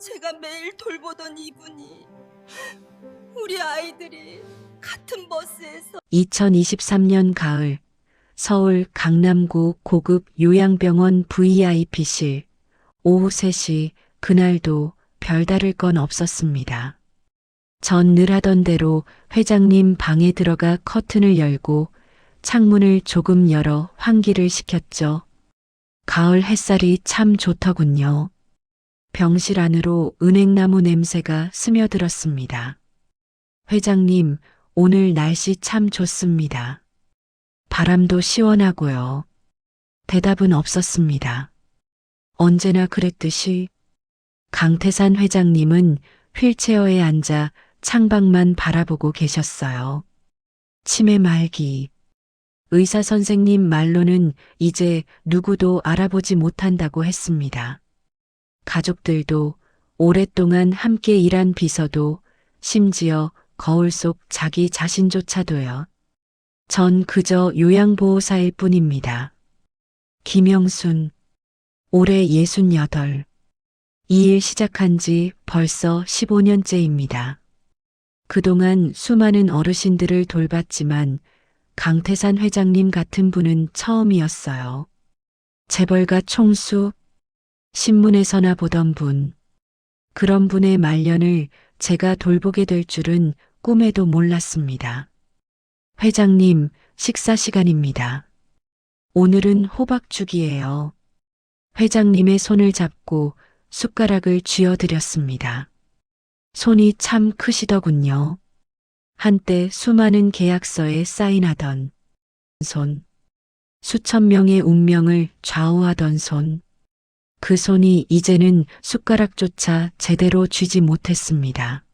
제가 매일 돌보던 이분이 우리 아이들이 같은 버스에서 2023년 가을 서울 강남구 고급 요양병원 VIP실 오후 3시 그날도 별다를 건 없었습니다. 전 늘 하던 대로 회장님 방에 들어가 커튼을 열고 창문을 조금 열어 환기를 시켰죠. 가을 햇살이 참 좋더군요. 병실 안으로 은행나무 냄새가 스며들었습니다. 회장님, 오늘 날씨 참 좋습니다. 바람도 시원하고요. 대답은 없었습니다. 언제나 그랬듯이 강태산 회장님은 휠체어에 앉아 창밖만 바라보고 계셨어요. 치매 말기. 의사 선생님 말로는 이제 누구도 알아보지 못한다고 했습니다. 가족들도 오랫동안 함께 일한 비서도 심지어 거울 속 자기 자신조차도요. 전 그저 요양보호사일 뿐입니다. 김영순, 올해 68. 이 일 시작한 지 벌써 15년째입니다. 그동안 수많은 어르신들을 돌봤지만 강태산 회장님 같은 분은 처음이었어요. 재벌가 총수, 신문에서나 보던 분. 그런 분의 말년을 제가 돌보게 될 줄은 꿈에도 몰랐습니다. 회장님, 식사 시간입니다. 오늘은 호박죽이에요. 회장님의 손을 잡고 숟가락을 쥐어드렸습니다. 손이 참 크시더군요. 한때 수많은 계약서에 사인하던 손, 수천 명의 운명을 좌우하던 손, 그 손이 이제는 숟가락조차 제대로 쥐지 못했습니다.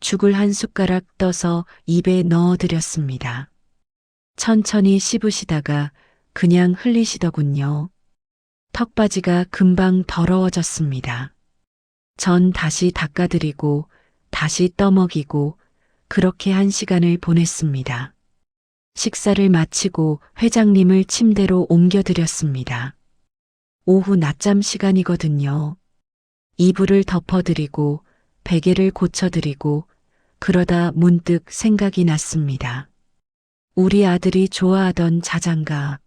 죽을 한 숟가락 떠서 입에 넣어드렸습니다. 천천히 씹으시다가 그냥 흘리시더군요. 턱받이가 금방 더러워졌습니다. 전 다시 닦아드리고 다시 떠먹이고 그렇게 한 시간을 보냈습니다. 식사를 마치고 회장님을 침대로 옮겨드렸습니다. 오후 낮잠 시간이거든요. 이불을 덮어드리고 베개를 고쳐드리고 그러다 문득 생각이 났습니다. 우리 아들이 좋아하던 자장가.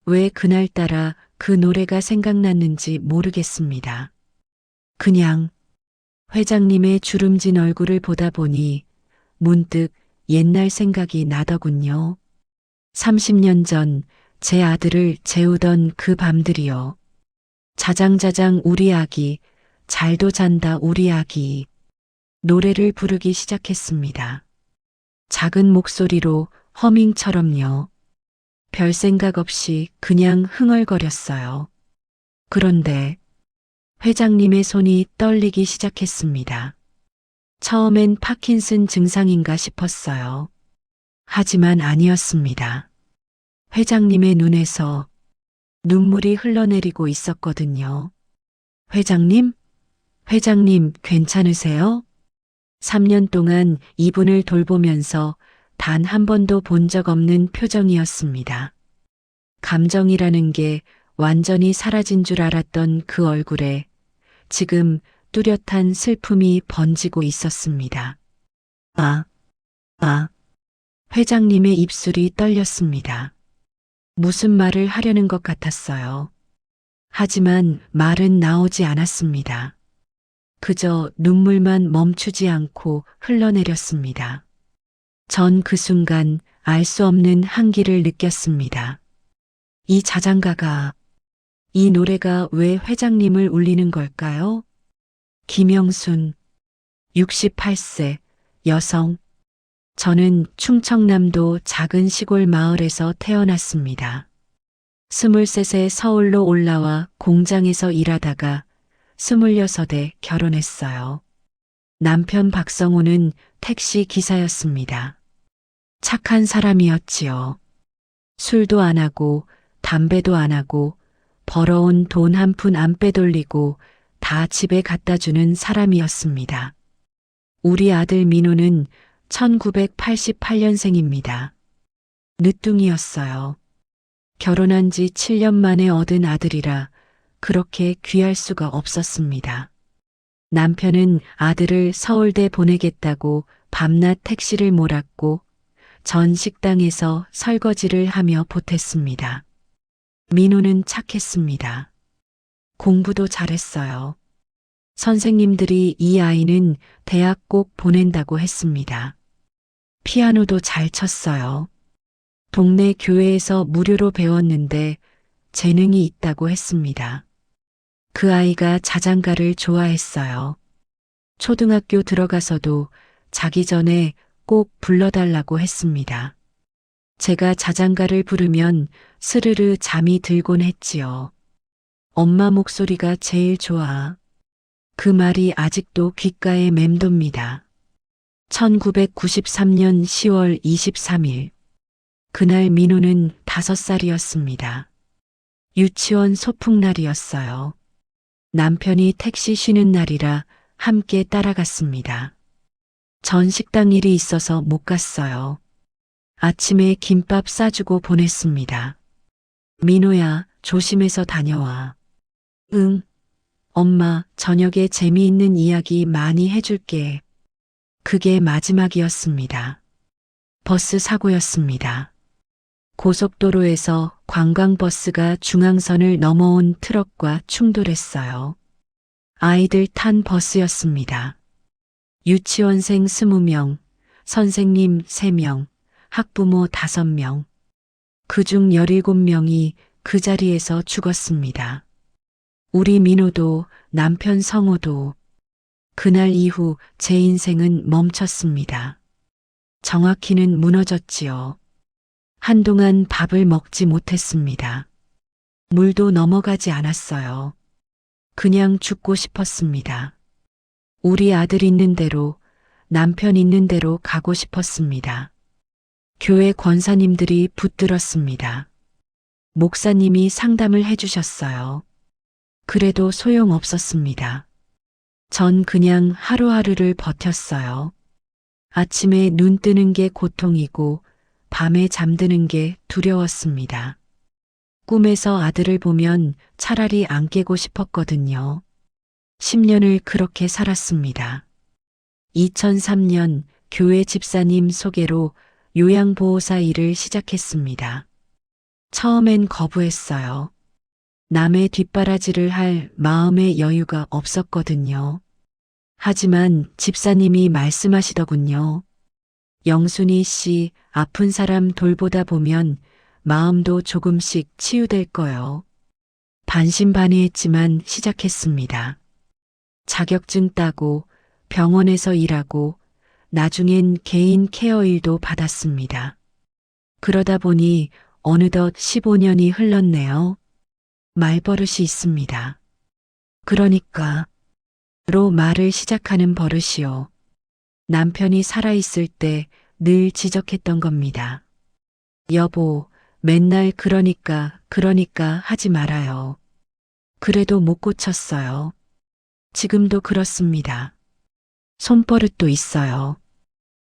왜 그날따라 그 노래가 생각났는지 모르겠습니다. 그냥 회장님의 주름진 얼굴을 보다 보니 문득 옛날 생각이 나더군요. 30년 전 제 아들을 재우던 그 밤들이요. 자장자장 우리 아기, 잘도 잔다 우리 아기. 노래를 부르기 시작했습니다. 작은 목소리로 허밍처럼요. 별 생각 없이 그냥 흥얼거렸어요. 그런데 회장님의 손이 떨리기 시작했습니다. 처음엔 파킨슨 증상인가 싶었어요. 하지만 아니었습니다. 회장님의 눈에서 눈물이 흘러내리고 있었거든요. 회장님? 회장님 괜찮으세요? 3년 동안 이분을 돌보면서 단 한 번도 본 적 없는 표정이었습니다. 감정이라는 게 완전히 사라진 줄 알았던 그 얼굴에 지금 뚜렷한 슬픔이 번지고 있었습니다. 회장님의 입술이 떨렸습니다. 무슨 말을 하려는 것 같았어요. 하지만 말은 나오지 않았습니다. 그저 눈물만 멈추지 않고 흘러내렸습니다. 전 그 순간 알 수 없는 한기를 느꼈습니다. 이 자장가가, 이 노래가 왜 회장님을 울리는 걸까요? 김영순, 68세, 여성. 저는 충청남도 작은 시골 마을에서 태어났습니다. 23세 서울로 올라와 공장에서 일하다가 26에 결혼했어요. 남편 박성호는 택시 기사였습니다. 착한 사람이었지요. 술도 안 하고 담배도 안 하고 벌어온 돈 한 푼 안 빼돌리고 다 집에 갖다 주는 사람이었습니다. 우리 아들 민호는 1988년생입니다. 늦둥이였어요. 결혼한 지 7년 만에 얻은 아들이라 그렇게 귀할 수가 없었습니다. 남편은 아들을 서울대 보내겠다고 밤낮 택시를 몰았고 전 식당에서 설거지를 하며 보탰습니다. 민호는 착했습니다. 공부도 잘했어요. 선생님들이 이 아이는 대학 꼭 보낸다고 했습니다. 피아노도 잘 쳤어요. 동네 교회에서 무료로 배웠는데 재능이 있다고 했습니다. 그 아이가 자장가를 좋아했어요. 초등학교 들어가서도 자기 전에 꼭 불러달라고 했습니다. 제가 자장가를 부르면 스르르 잠이 들곤 했지요. 엄마 목소리가 제일 좋아. 그 말이 아직도 귓가에 맴돕니다. 1993년 10월 23일. 그날 민호는 5살이었습니다. 유치원 소풍날이었어요. 남편이 택시 쉬는 날이라 함께 따라갔습니다. 전 식당 일이 있어서 못 갔어요. 아침에 김밥 싸주고 보냈습니다. 민호야, 조심해서 다녀와. 응. 엄마, 저녁에 재미있는 이야기 많이 해줄게. 그게 마지막이었습니다. 버스 사고였습니다. 고속도로에서 관광버스가 중앙선을 넘어온 트럭과 충돌했어요. 아이들 탄 버스였습니다. 유치원생 20명, 선생님 3명, 학부모 5명. 그중 17명이 그 자리에서 죽었습니다. 우리 민호도 남편 성호도. 그날 이후 제 인생은 멈췄습니다. 정확히는 무너졌지요. 한동안 밥을 먹지 못했습니다. 물도 넘어가지 않았어요. 그냥 죽고 싶었습니다. 우리 아들 있는 대로, 남편 있는 대로 가고 싶었습니다. 교회 권사님들이 붙들었습니다. 목사님이 상담을 해주셨어요. 그래도 소용없었습니다. 전 그냥 하루하루를 버텼어요. 아침에 눈 뜨는 게 고통이고 밤에 잠드는 게 두려웠습니다. 꿈에서 아들을 보면 차라리 안 깨고 싶었거든요. 10년을 그렇게 살았습니다. 2003년 교회 집사님 소개로 요양보호사 일을 시작했습니다. 처음엔 거부했어요. 남의 뒷바라지를 할 마음의 여유가 없었거든요. 하지만 집사님이 말씀하시더군요. 영순이 씨, 아픈 사람 돌보다 보면 마음도 조금씩 치유될 거요. 반신반의했지만 시작했습니다. 자격증 따고 병원에서 일하고 나중엔 개인 케어 일도 받았습니다. 그러다 보니 어느덧 15년이 흘렀네요. 말버릇이 있습니다. 그러니까 로 말을 시작하는 버릇이요. 남편이 살아있을 때 늘 지적했던 겁니다. 여보, 맨날 그러니까 하지 말아요. 그래도 못 고쳤어요. 지금도 그렇습니다. 손버릇도 있어요.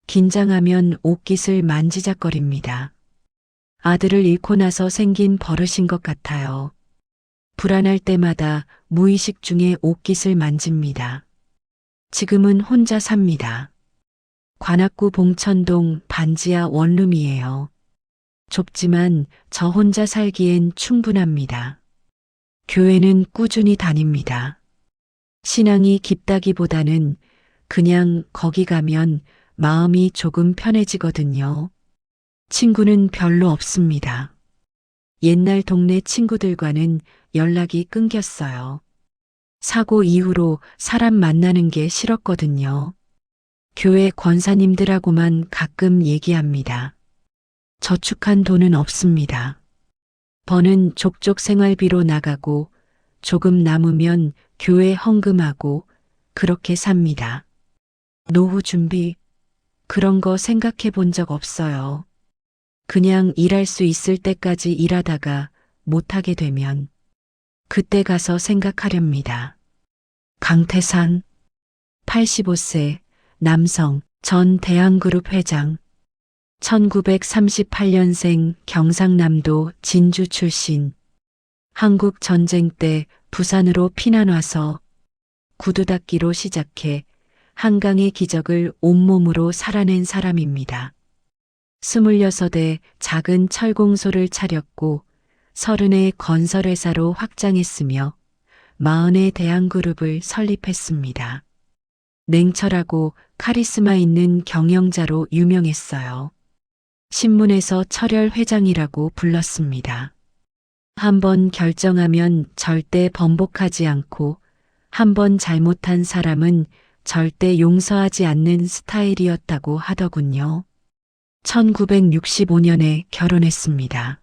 긴장하면 옷깃을 만지작거립니다. 아들을 잃고 나서 생긴 버릇인 것 같아요. 불안할 때마다 무의식 중에 옷깃을 만집니다. 지금은 혼자 삽니다. 관악구 봉천동 반지하 원룸이에요. 좁지만 저 혼자 살기엔 충분합니다. 교회는 꾸준히 다닙니다. 신앙이 깊다기보다는 그냥 거기 가면 마음이 조금 편해지거든요. 친구는 별로 없습니다. 옛날 동네 친구들과는 연락이 끊겼어요. 사고 이후로 사람 만나는 게 싫었거든요. 교회 권사님들하고만 가끔 얘기합니다. 저축한 돈은 없습니다. 버는 족족 생활비로 나가고 조금 남으면 교회 헌금하고 그렇게 삽니다. 노후 준비 그런 거 생각해 본 적 없어요. 그냥 일할 수 있을 때까지 일하다가 못하게 되면 그때 가서 생각하렵니다. 강태산 85세 남성 전 대한그룹 회장 1938년생 경상남도 진주 출신 한국 전쟁 때 부산으로 피난 와서 구두 닦기로 시작해 한강의 기적을 온몸으로 살아낸 사람입니다. 26에 작은 철공소를 차렸고 30에 건설회사로 확장했으며 40에 대한그룹을 설립했습니다. 냉철하고 카리스마 있는 경영자로 유명했어요. 신문에서 철혈 회장이라고 불렀습니다. 한번 결정하면 절대 번복하지 않고 한번 잘못한 사람은 절대 용서하지 않는 스타일이었다고 하더군요. 1965년에 결혼했습니다.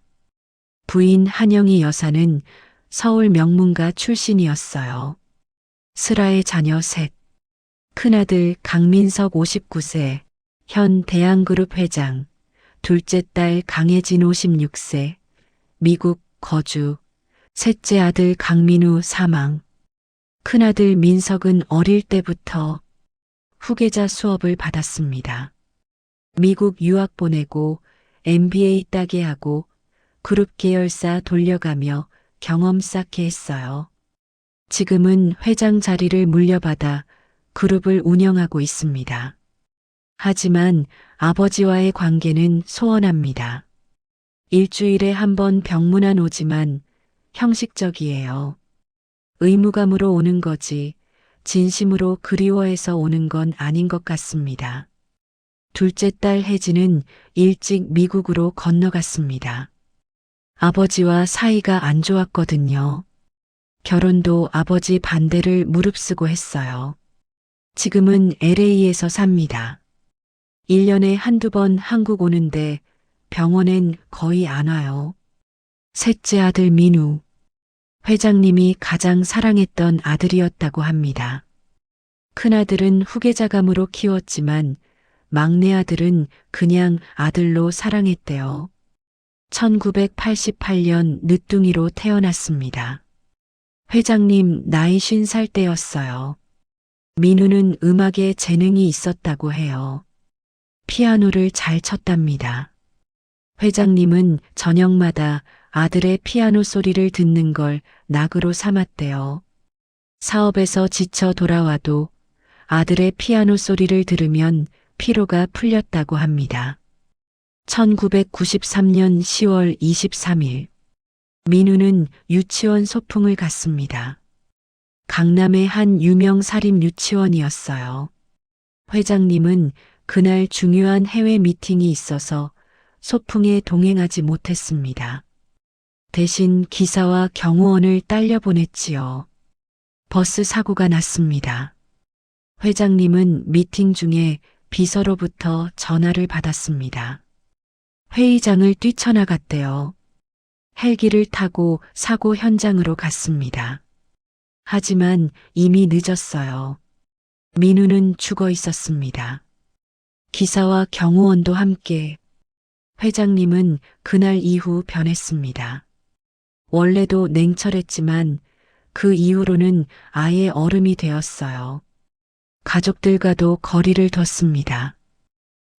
부인 한영희 여사는 서울 명문가 출신이었어요. 슬아의 자녀 셋. 큰아들 강민석 59세, 현 대한그룹 회장, 둘째 딸 강혜진 56세, 미국 거주, 셋째 아들 강민우 사망. 큰아들 민석은 어릴 때부터 후계자 수업을 받았습니다. 미국 유학 보내고 MBA 따게 하고 그룹 계열사 돌려가며 경험 쌓게 했어요. 지금은 회장 자리를 물려받아 그룹을 운영하고 있습니다. 하지만 아버지와의 관계는 소원합니다. 일주일에 한 번 병문안 오지만 형식적이에요. 의무감으로 오는 거지 진심으로 그리워해서 오는 건 아닌 것 같습니다. 둘째 딸 혜진은 일찍 미국으로 건너갔습니다. 아버지와 사이가 안 좋았거든요. 결혼도 아버지 반대를 무릅쓰고 했어요. 지금은 LA에서 삽니다. 1년에 한두 번 한국 오는데 병원엔 거의 안 와요. 셋째 아들 민우. 회장님이 가장 사랑했던 아들이었다고 합니다. 큰아들은 후계자감으로 키웠지만 막내 아들은 그냥 아들로 사랑했대요. 1988년 늦둥이로 태어났습니다. 회장님 나이 50살 때였어요. 민우는 음악에 재능이 있었다고 해요. 피아노를 잘 쳤답니다. 회장님은 저녁마다 아들의 피아노 소리를 듣는 걸 낙으로 삼았대요. 사업에서 지쳐 돌아와도 아들의 피아노 소리를 들으면 피로가 풀렸다고 합니다. 1993년 10월 23일 민우는 유치원 소풍을 갔습니다. 강남의 한 유명 사립 유치원이었어요. 회장님은 그날 중요한 해외 미팅이 있어서 소풍에 동행하지 못했습니다. 대신 기사와 경호원을 딸려 보냈지요. 버스 사고가 났습니다. 회장님은 미팅 중에 비서로부터 전화를 받았습니다. 회의장을 뛰쳐나갔대요. 헬기를 타고 사고 현장으로 갔습니다. 하지만 이미 늦었어요. 민우는 죽어 있었습니다. 기사와 경호원도 함께. 회장님은 그날 이후 변했습니다. 원래도 냉철했지만 그 이후로는 아예 얼음이 되었어요. 가족들과도 거리를 뒀습니다.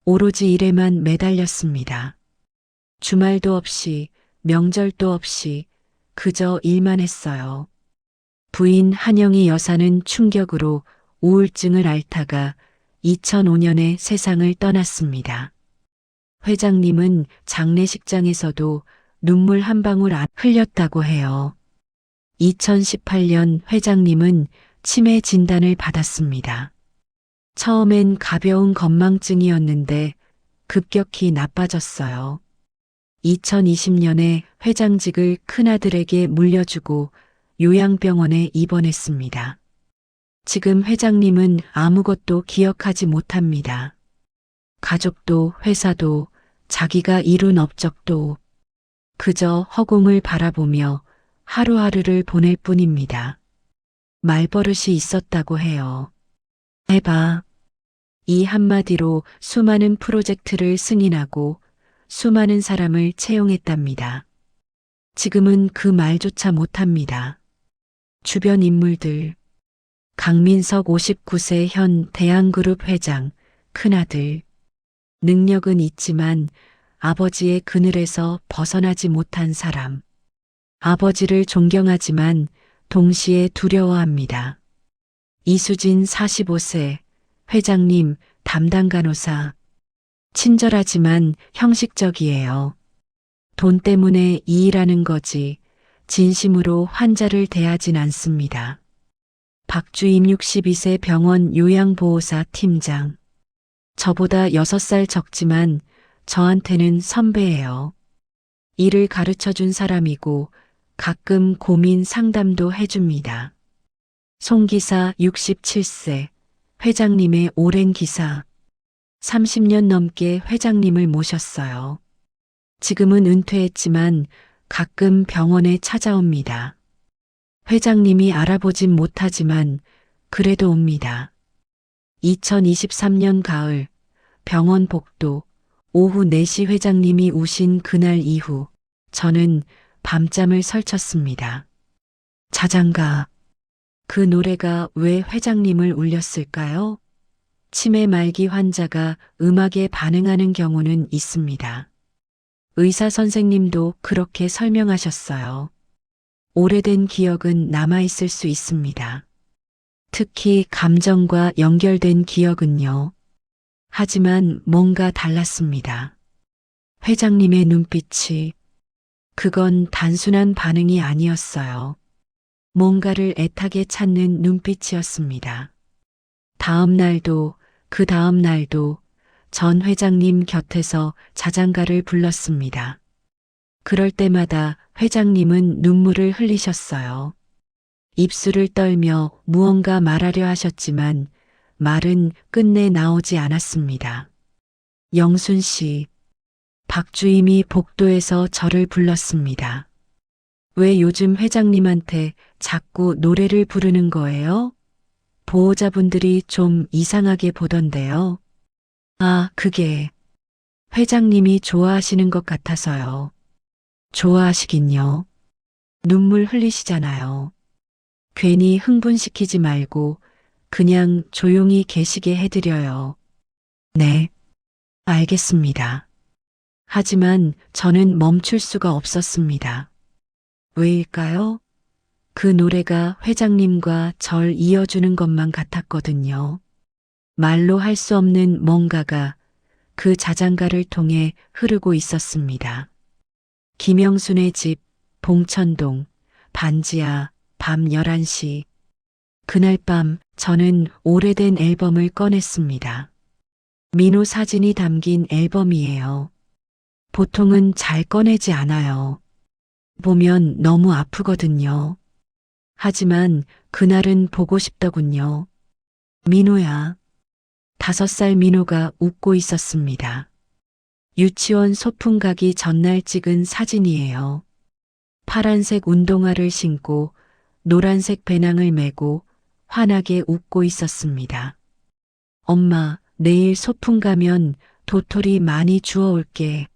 오로지 일에만 매달렸습니다. 주말도 없이 명절도 없이 그저 일만 했어요. 부인 한영희 여사는 충격으로 우울증을 앓다가 2005년에 세상을 떠났습니다. 회장님은 장례식장에서도 눈물 한 방울 안 흘렸다고 해요. 2018년 회장님은 치매 진단을 받았습니다. 처음엔 가벼운 건망증이었는데 급격히 나빠졌어요. 2020년에 회장직을 큰아들에게 물려주고 요양병원에 입원했습니다. 지금 회장님은 아무것도 기억하지 못합니다. 가족도 회사도 자기가 이룬 업적도 그저 허공을 바라보며 하루하루를 보낼 뿐입니다. 말버릇이 있었다고 해요. 해봐. 이 한마디로 수많은 프로젝트를 승인하고 수많은 사람을 채용했답니다. 지금은 그 말조차 못합니다. 주변 인물들. 강민석 59세 현 대한그룹 회장, 큰아들. 능력은 있지만 아버지의 그늘에서 벗어나지 못한 사람. 아버지를 존경하지만 동시에 두려워합니다. 이수진 45세, 회장님, 담당 간호사. 친절하지만 형식적이에요. 돈 때문에 이 일하는 거지, 진심으로 환자를 대하진 않습니다. 박주임 62세 병원 요양보호사 팀장. 저보다 6살 적지만 저한테는 선배예요. 일을 가르쳐 준 사람이고 가끔 고민 상담도 해줍니다. 송 기사 67세, 회장님의 오랜 기사. 30년 넘게 회장님을 모셨어요. 지금은 은퇴했지만 가끔 병원에 찾아옵니다. 회장님이 알아보진 못하지만 그래도 옵니다. 2023년 가을 병원 복도 오후 4시 회장님이 우신 그날 이후 저는 밤잠을 설쳤습니다. 자장가. 그 노래가 왜 회장님을 울렸을까요? 치매 말기 환자가 음악에 반응하는 경우는 있습니다. 의사 선생님도 그렇게 설명하셨어요. 오래된 기억은 남아있을 수 있습니다. 특히 감정과 연결된 기억은요. 하지만 뭔가 달랐습니다. 회장님의 눈빛이, 그건 단순한 반응이 아니었어요. 뭔가를 애타게 찾는 눈빛이었습니다. 다음 날도, 그 다음 날도 전 회장님 곁에서 자장가를 불렀습니다. 그럴 때마다 회장님은 눈물을 흘리셨어요. 입술을 떨며 무언가 말하려 하셨지만 말은 끝내 나오지 않았습니다. 영순 씨, 박주임이 복도에서 저를 불렀습니다. 왜 요즘 회장님한테 자꾸 노래를 부르는 거예요? 보호자분들이 좀 이상하게 보던데요. 아, 그게 회장님이 좋아하시는 것 같아서요. 좋아하시긴요. 눈물 흘리시잖아요. 괜히 흥분시키지 말고 그냥 조용히 계시게 해드려요. 네, 알겠습니다. 하지만 저는 멈출 수가 없었습니다. 왜일까요? 그 노래가 회장님과 절 이어주는 것만 같았거든요. 말로 할 수 없는 뭔가가 그 자장가를 통해 흐르고 있었습니다. 김영순의 집, 봉천동, 반지하, 밤 11시. 그날 밤 저는 오래된 앨범을 꺼냈습니다. 민호 사진이 담긴 앨범이에요. 보통은 잘 꺼내지 않아요. 보면 너무 아프거든요. 하지만 그날은 보고 싶더군요. 민호야. 5살 민호가 웃고 있었습니다. 유치원 소풍 가기 전날 찍은 사진이에요. 파란색 운동화를 신고 노란색 배낭을 메고 환하게 웃고 있었습니다. 엄마, 내일 소풍 가면 도토리 많이 주워올게.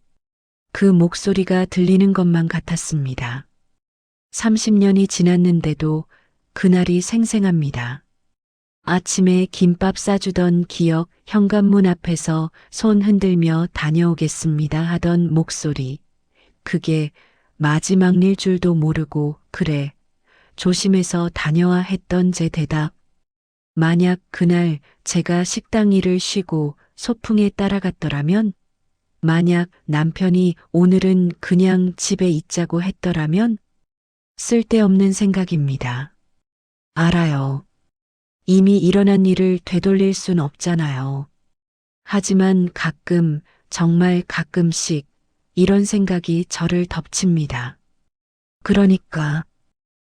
그 목소리가 들리는 것만 같았습니다. 30년이 지났는데도 그날이 생생합니다. 아침에 김밥 싸주던 기억, 현관문 앞에서 손 흔들며 다녀오겠습니다 하던 목소리. 그게 마지막일 줄도 모르고 그래, 조심해서 다녀와 했던 제 대답. 만약 그날 제가 식당 일을 쉬고 소풍에 따라갔더라면, 만약 남편이 오늘은 그냥 집에 있자고 했더라면, 쓸데없는 생각입니다. 알아요. 이미 일어난 일을 되돌릴 순 없잖아요. 하지만 가끔, 정말 가끔씩 이런 생각이 저를 덮칩니다. 그러니까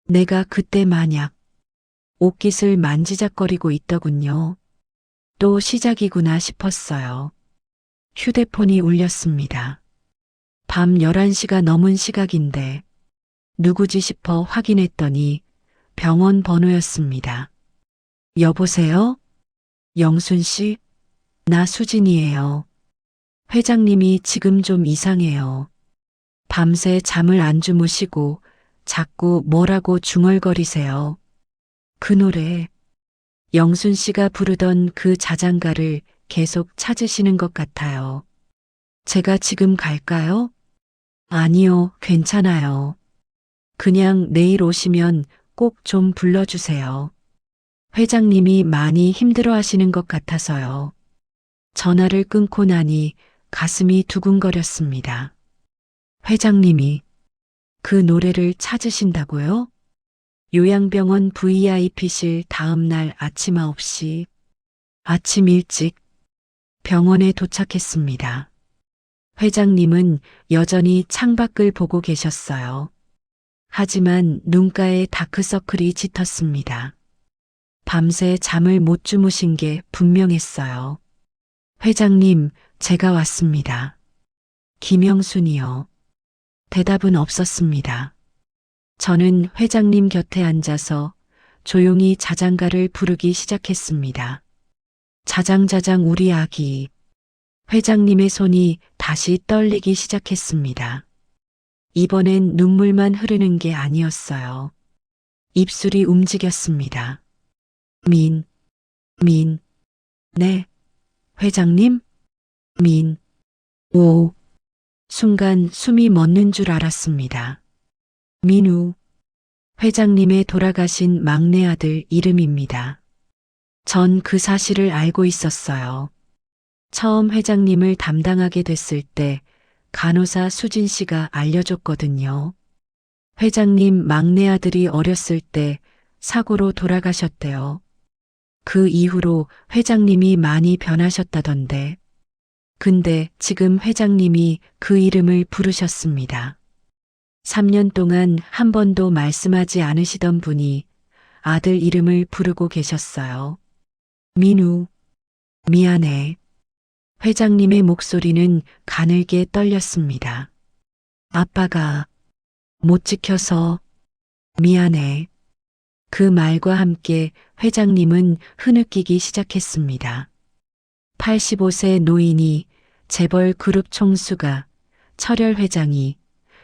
내가 그때 만약 옷깃을 만지작거리고 있더군요. 또 시작이구나 싶었어요. 휴대폰이 울렸습니다. 밤 11시가 넘은 시각인데 누구지 싶어 확인했더니 병원 번호였습니다. 여보세요? 영순 씨? 나 수진이에요. 회장님이 지금 좀 이상해요. 밤새 잠을 안 주무시고 자꾸 뭐라고 중얼거리세요. 그 노래, 영순 씨가 부르던 그 자장가를 계속 찾으시는 것 같아요. 제가 지금 갈까요? 아니요, 괜찮아요. 그냥 내일 오시면 꼭 좀 불러주세요. 회장님이 많이 힘들어 하시는 것 같아서요. 전화를 끊고 나니 가슴이 두근거렸습니다. 회장님이 그 노래를 찾으신다고요? 요양병원 VIP실 다음 날 아침 9시, 아침 일찍 병원에 도착했습니다. 회장님은 여전히 창밖을 보고 계셨어요. 하지만 눈가에 다크서클이 짙었습니다. 밤새 잠을 못 주무신 게 분명했어요. 회장님, 제가 왔습니다. 김영순이요. 대답은 없었습니다. 저는 회장님 곁에 앉아서 조용히 자장가를 부르기 시작했습니다. 자장자장 우리 아기. 회장님의 손이 다시 떨리기 시작했습니다. 이번엔 눈물만 흐르는 게 아니었어요. 입술이 움직였습니다. 민, 네, 회장님? 오. 순간 숨이 멎는 줄 알았습니다. 민우, 회장님의 돌아가신 막내 아들 이름입니다. 전 그 사실을 알고 있었어요. 처음 회장님을 담당하게 됐을 때 간호사 수진 씨가 알려줬거든요. 회장님 막내 아들이 어렸을 때 사고로 돌아가셨대요. 그 이후로 회장님이 많이 변하셨다던데. 근데 지금 회장님이 그 이름을 부르셨습니다. 3년 동안 한 번도 말씀하지 않으시던 분이 아들 이름을 부르고 계셨어요. 민우, 미안해. 회장님의 목소리는 가늘게 떨렸습니다. 아빠가 못 지켜서 미안해. 그 말과 함께 회장님은 흐느끼기 시작했습니다. 85세 노인이, 재벌 그룹 총수가, 철혈 회장이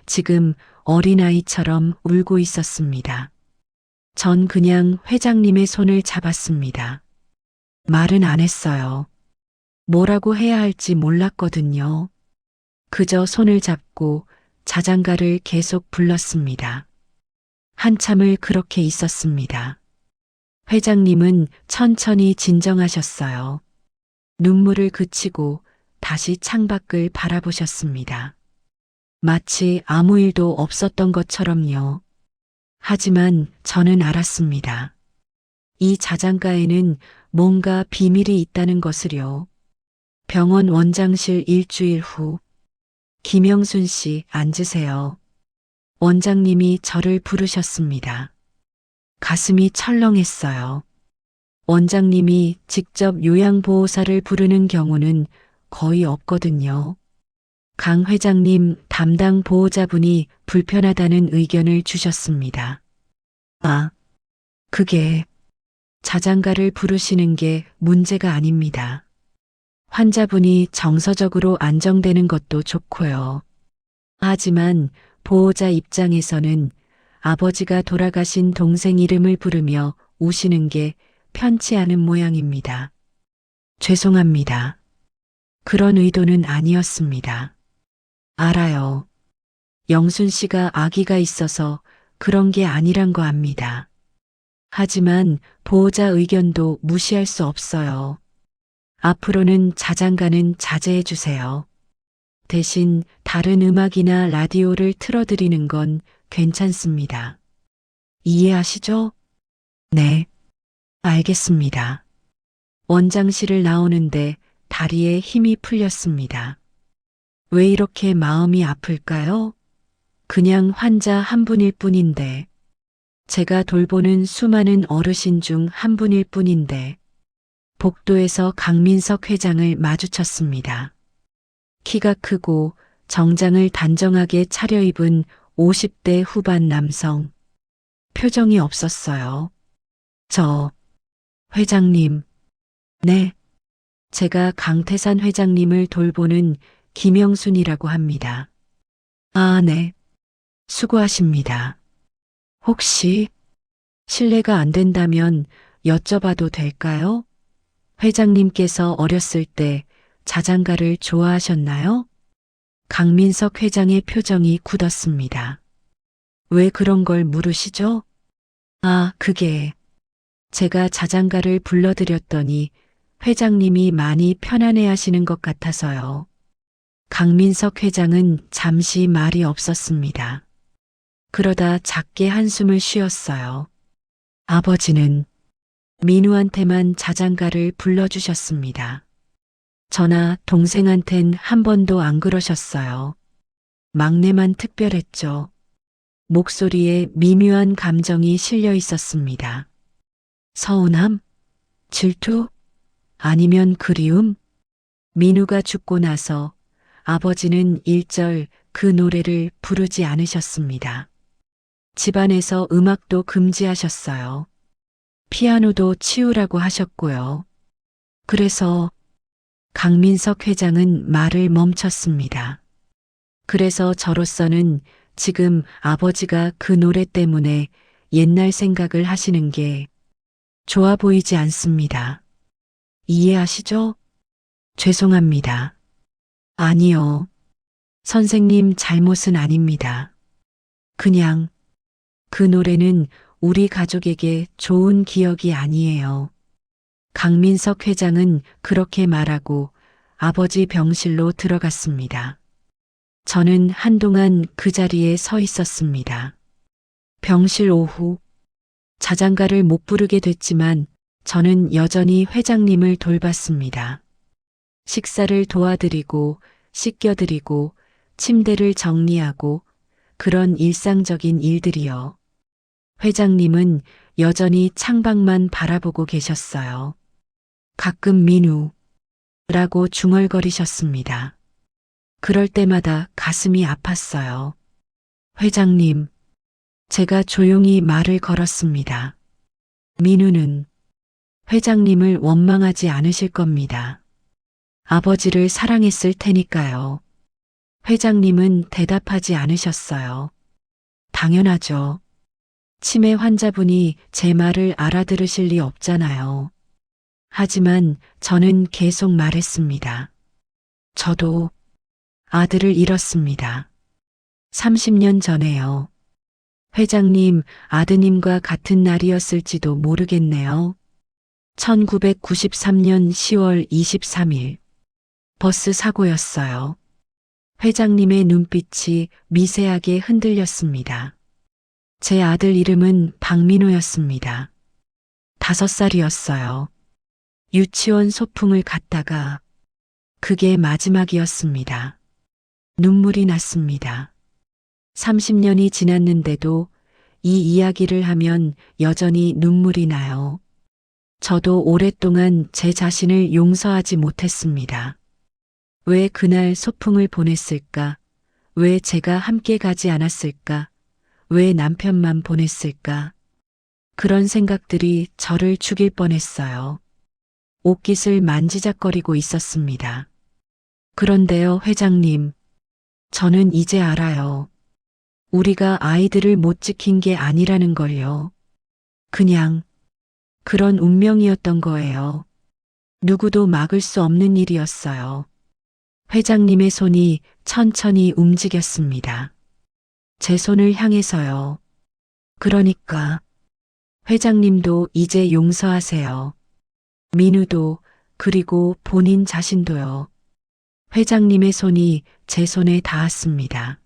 지금 어린아이처럼 울고 있었습니다. 전 그냥 회장님의 손을 잡았습니다. 말은 안 했어요. 뭐라고 해야 할지 몰랐거든요. 그저 손을 잡고 자장가를 계속 불렀습니다. 한참을 그렇게 있었습니다. 회장님은 천천히 진정하셨어요. 눈물을 그치고 다시 창밖을 바라보셨습니다. 마치 아무 일도 없었던 것처럼요. 하지만 저는 알았습니다. 이 자장가에는 뭔가 비밀이 있다는 것을요. 병원 원장실 일주일 후, 김영순 씨 앉으세요. 원장님이 저를 부르셨습니다. 가슴이 철렁했어요. 원장님이 직접 요양보호사를 부르는 경우는 거의 없거든요. 강 회장님 담당 보호자분이 불편하다는 의견을 주셨습니다. 아, 그게 자장가를 부르시는 게 문제가 아닙니다. 환자분이 정서적으로 안정되는 것도 좋고요. 하지만 보호자 입장에서는 아버지가 돌아가신 동생 이름을 부르며 우시는 게 편치 않은 모양입니다. 죄송합니다. 그런 의도는 아니었습니다. 알아요. 영순 씨가 아기가 있어서 그런 게 아니란 거 압니다. 하지만 보호자 의견도 무시할 수 없어요. 앞으로는 자장가는 자제해 주세요. 대신 다른 음악이나 라디오를 틀어드리는 건 괜찮습니다. 이해하시죠? 네, 알겠습니다. 원장실을 나오는데 다리에 힘이 풀렸습니다. 왜 이렇게 마음이 아플까요? 그냥 환자 한 분일 뿐인데, 제가 돌보는 수많은 어르신 중 한 분일 뿐인데, 복도에서 강민석 회장을 마주쳤습니다. 키가 크고 정장을 단정하게 차려입은 50대 후반 남성. 표정이 없었어요. 회장님. 네. 제가 강태산 회장님을 돌보는 김영순이라고 합니다. 아, 네. 수고하십니다. 혹시 실례가 안 된다면 여쭤봐도 될까요? 회장님께서 어렸을 때 자장가를 좋아하셨나요? 강민석 회장의 표정이 굳었습니다. 왜 그런 걸 물으시죠? 아, 그게 제가 자장가를 불러드렸더니 회장님이 많이 편안해 하시는 것 같아서요. 강민석 회장은 잠시 말이 없었습니다. 그러다 작게 한숨을 쉬었어요. 아버지는 민우한테만 자장가를 불러주셨습니다. 저나 동생한텐 한 번도 안 그러셨어요. 막내만 특별했죠. 목소리에 미묘한 감정이 실려 있었습니다. 서운함? 질투? 아니면 그리움? 민우가 죽고 나서 아버지는 일절 그 노래를 부르지 않으셨습니다. 집안에서 음악도 금지하셨어요. 피아노도 치우라고 하셨고요. 그래서 강민석 회장은 말을 멈췄습니다. 그래서 저로서는 지금 아버지가 그 노래 때문에 옛날 생각을 하시는 게 좋아 보이지 않습니다. 이해하시죠? 죄송합니다. 아니요. 선생님 잘못은 아닙니다. 그냥 그 노래는 우리 가족에게 좋은 기억이 아니에요. 강민석 회장은 그렇게 말하고 아버지 병실로 들어갔습니다. 저는 한동안 그 자리에 서 있었습니다. 병실 오후 자장가를 못 부르게 됐지만 저는 여전히 회장님을 돌봤습니다. 식사를 도와드리고 씻겨드리고 침대를 정리하고 그런 일상적인 일들이요. 회장님은 여전히 창밖만 바라보고 계셨어요. 가끔 민우라고 중얼거리셨습니다. 그럴 때마다 가슴이 아팠어요. 회장님, 제가 조용히 말을 걸었습니다. 민우는 회장님을 원망하지 않으실 겁니다. 아버지를 사랑했을 테니까요. 회장님은 대답하지 않으셨어요. 당연하죠. 치매 환자분이 제 말을 알아들으실 리 없잖아요. 하지만 저는 계속 말했습니다. 저도 아들을 잃었습니다. 30년 전에요. 회장님 아드님과 같은 날이었을지도 모르겠네요. 1993년 10월 23일. 버스 사고였어요. 회장님의 눈빛이 미세하게 흔들렸습니다. 제 아들 이름은 박민호였습니다. 5살이었어요. 유치원 소풍을 갔다가 그게 마지막이었습니다. 눈물이 났습니다. 30년이 지났는데도 이 이야기를 하면 여전히 눈물이 나요. 저도 오랫동안 제 자신을 용서하지 못했습니다. 왜 그날 소풍을 보냈을까? 왜 제가 함께 가지 않았을까? 왜 남편만 보냈을까? 그런 생각들이 저를 죽일 뻔했어요. 옷깃을 만지작거리고 있었습니다. 그런데요, 회장님. 저는 이제 알아요. 우리가 아이들을 못 지킨 게 아니라는 걸요. 그냥 그런 운명이었던 거예요. 누구도 막을 수 없는 일이었어요. 회장님의 손이 천천히 움직였습니다. 제 손을 향해서요. 그러니까 회장님도 이제 용서하세요. 민우도 그리고 본인 자신도요. 회장님의 손이 제 손에 닿았습니다.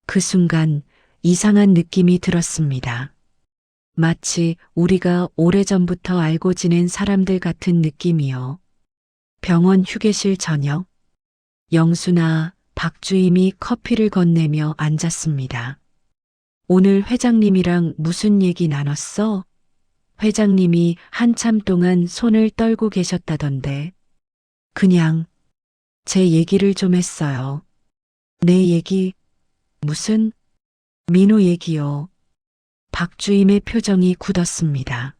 그 순간 이상한 느낌이 들었습니다. 마치 우리가 오래전부터 알고 지낸 사람들 같은 느낌이요. 병원 휴게실 저녁, 영수나 박주임이 커피를 건네며 앉았습니다. 오늘 회장님이랑 무슨 얘기 나눴어? 회장님이 한참 동안 손을 떨고 계셨다던데. 그냥 제 얘기를 좀 했어요. 내 얘기, 무슨? 민호 얘기요. 박주임의 표정이 굳었습니다.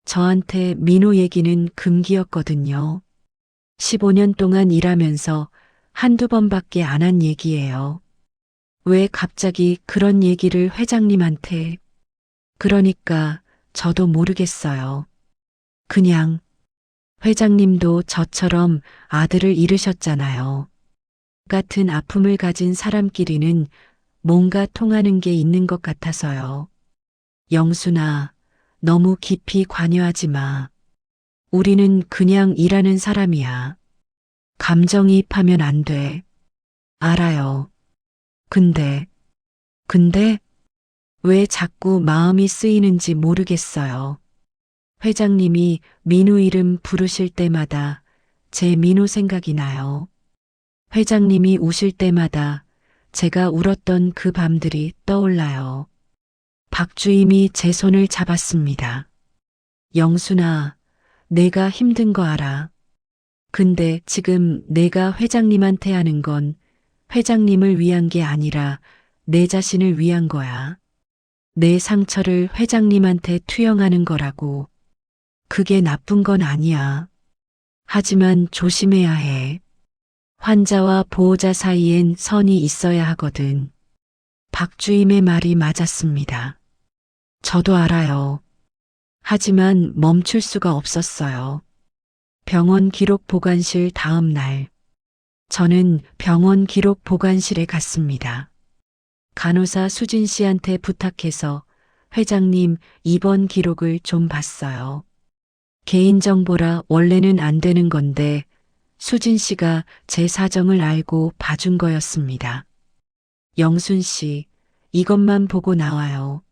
저한테 민호 얘기는 금기였거든요. 15년 동안 일하면서 한두 번밖에 안 한 얘기예요. 왜 갑자기 그런 얘기를 회장님한테? 그러니까 저도 모르겠어요. 그냥 회장님도 저처럼 아들을 잃으셨잖아요. 같은 아픔을 가진 사람끼리는 뭔가 통하는 게 있는 것 같아서요. 영수나 너무 깊이 관여하지 마. 우리는 그냥 일하는 사람이야. 감정이입하면 안 돼. 알아요. 근데 왜 자꾸 마음이 쓰이는지 모르겠어요. 회장님이 민우 이름 부르실 때마다 제 민우 생각이 나요. 회장님이 우실 때마다 제가 울었던 그 밤들이 떠올라요. 박주임이 제 손을 잡았습니다. 영순아, 내가 힘든 거 알아. 근데 지금 내가 회장님한테 하는 건 회장님을 위한 게 아니라 내 자신을 위한 거야. 내 상처를 회장님한테 투영하는 거라고. 그게 나쁜 건 아니야. 하지만 조심해야 해. 환자와 보호자 사이엔 선이 있어야 하거든. 박주임의 말이 맞았습니다. 저도 알아요. 하지만 멈출 수가 없었어요. 병원 기록 보관실 다음 날, 저는 병원 기록 보관실에 갔습니다. 간호사 수진 씨한테 부탁해서 회장님 입원 기록을 좀 봤어요. 개인정보라 원래는 안 되는 건데 수진 씨가 제 사정을 알고 봐준 거였습니다. 영순 씨, 이것만 보고 나와요.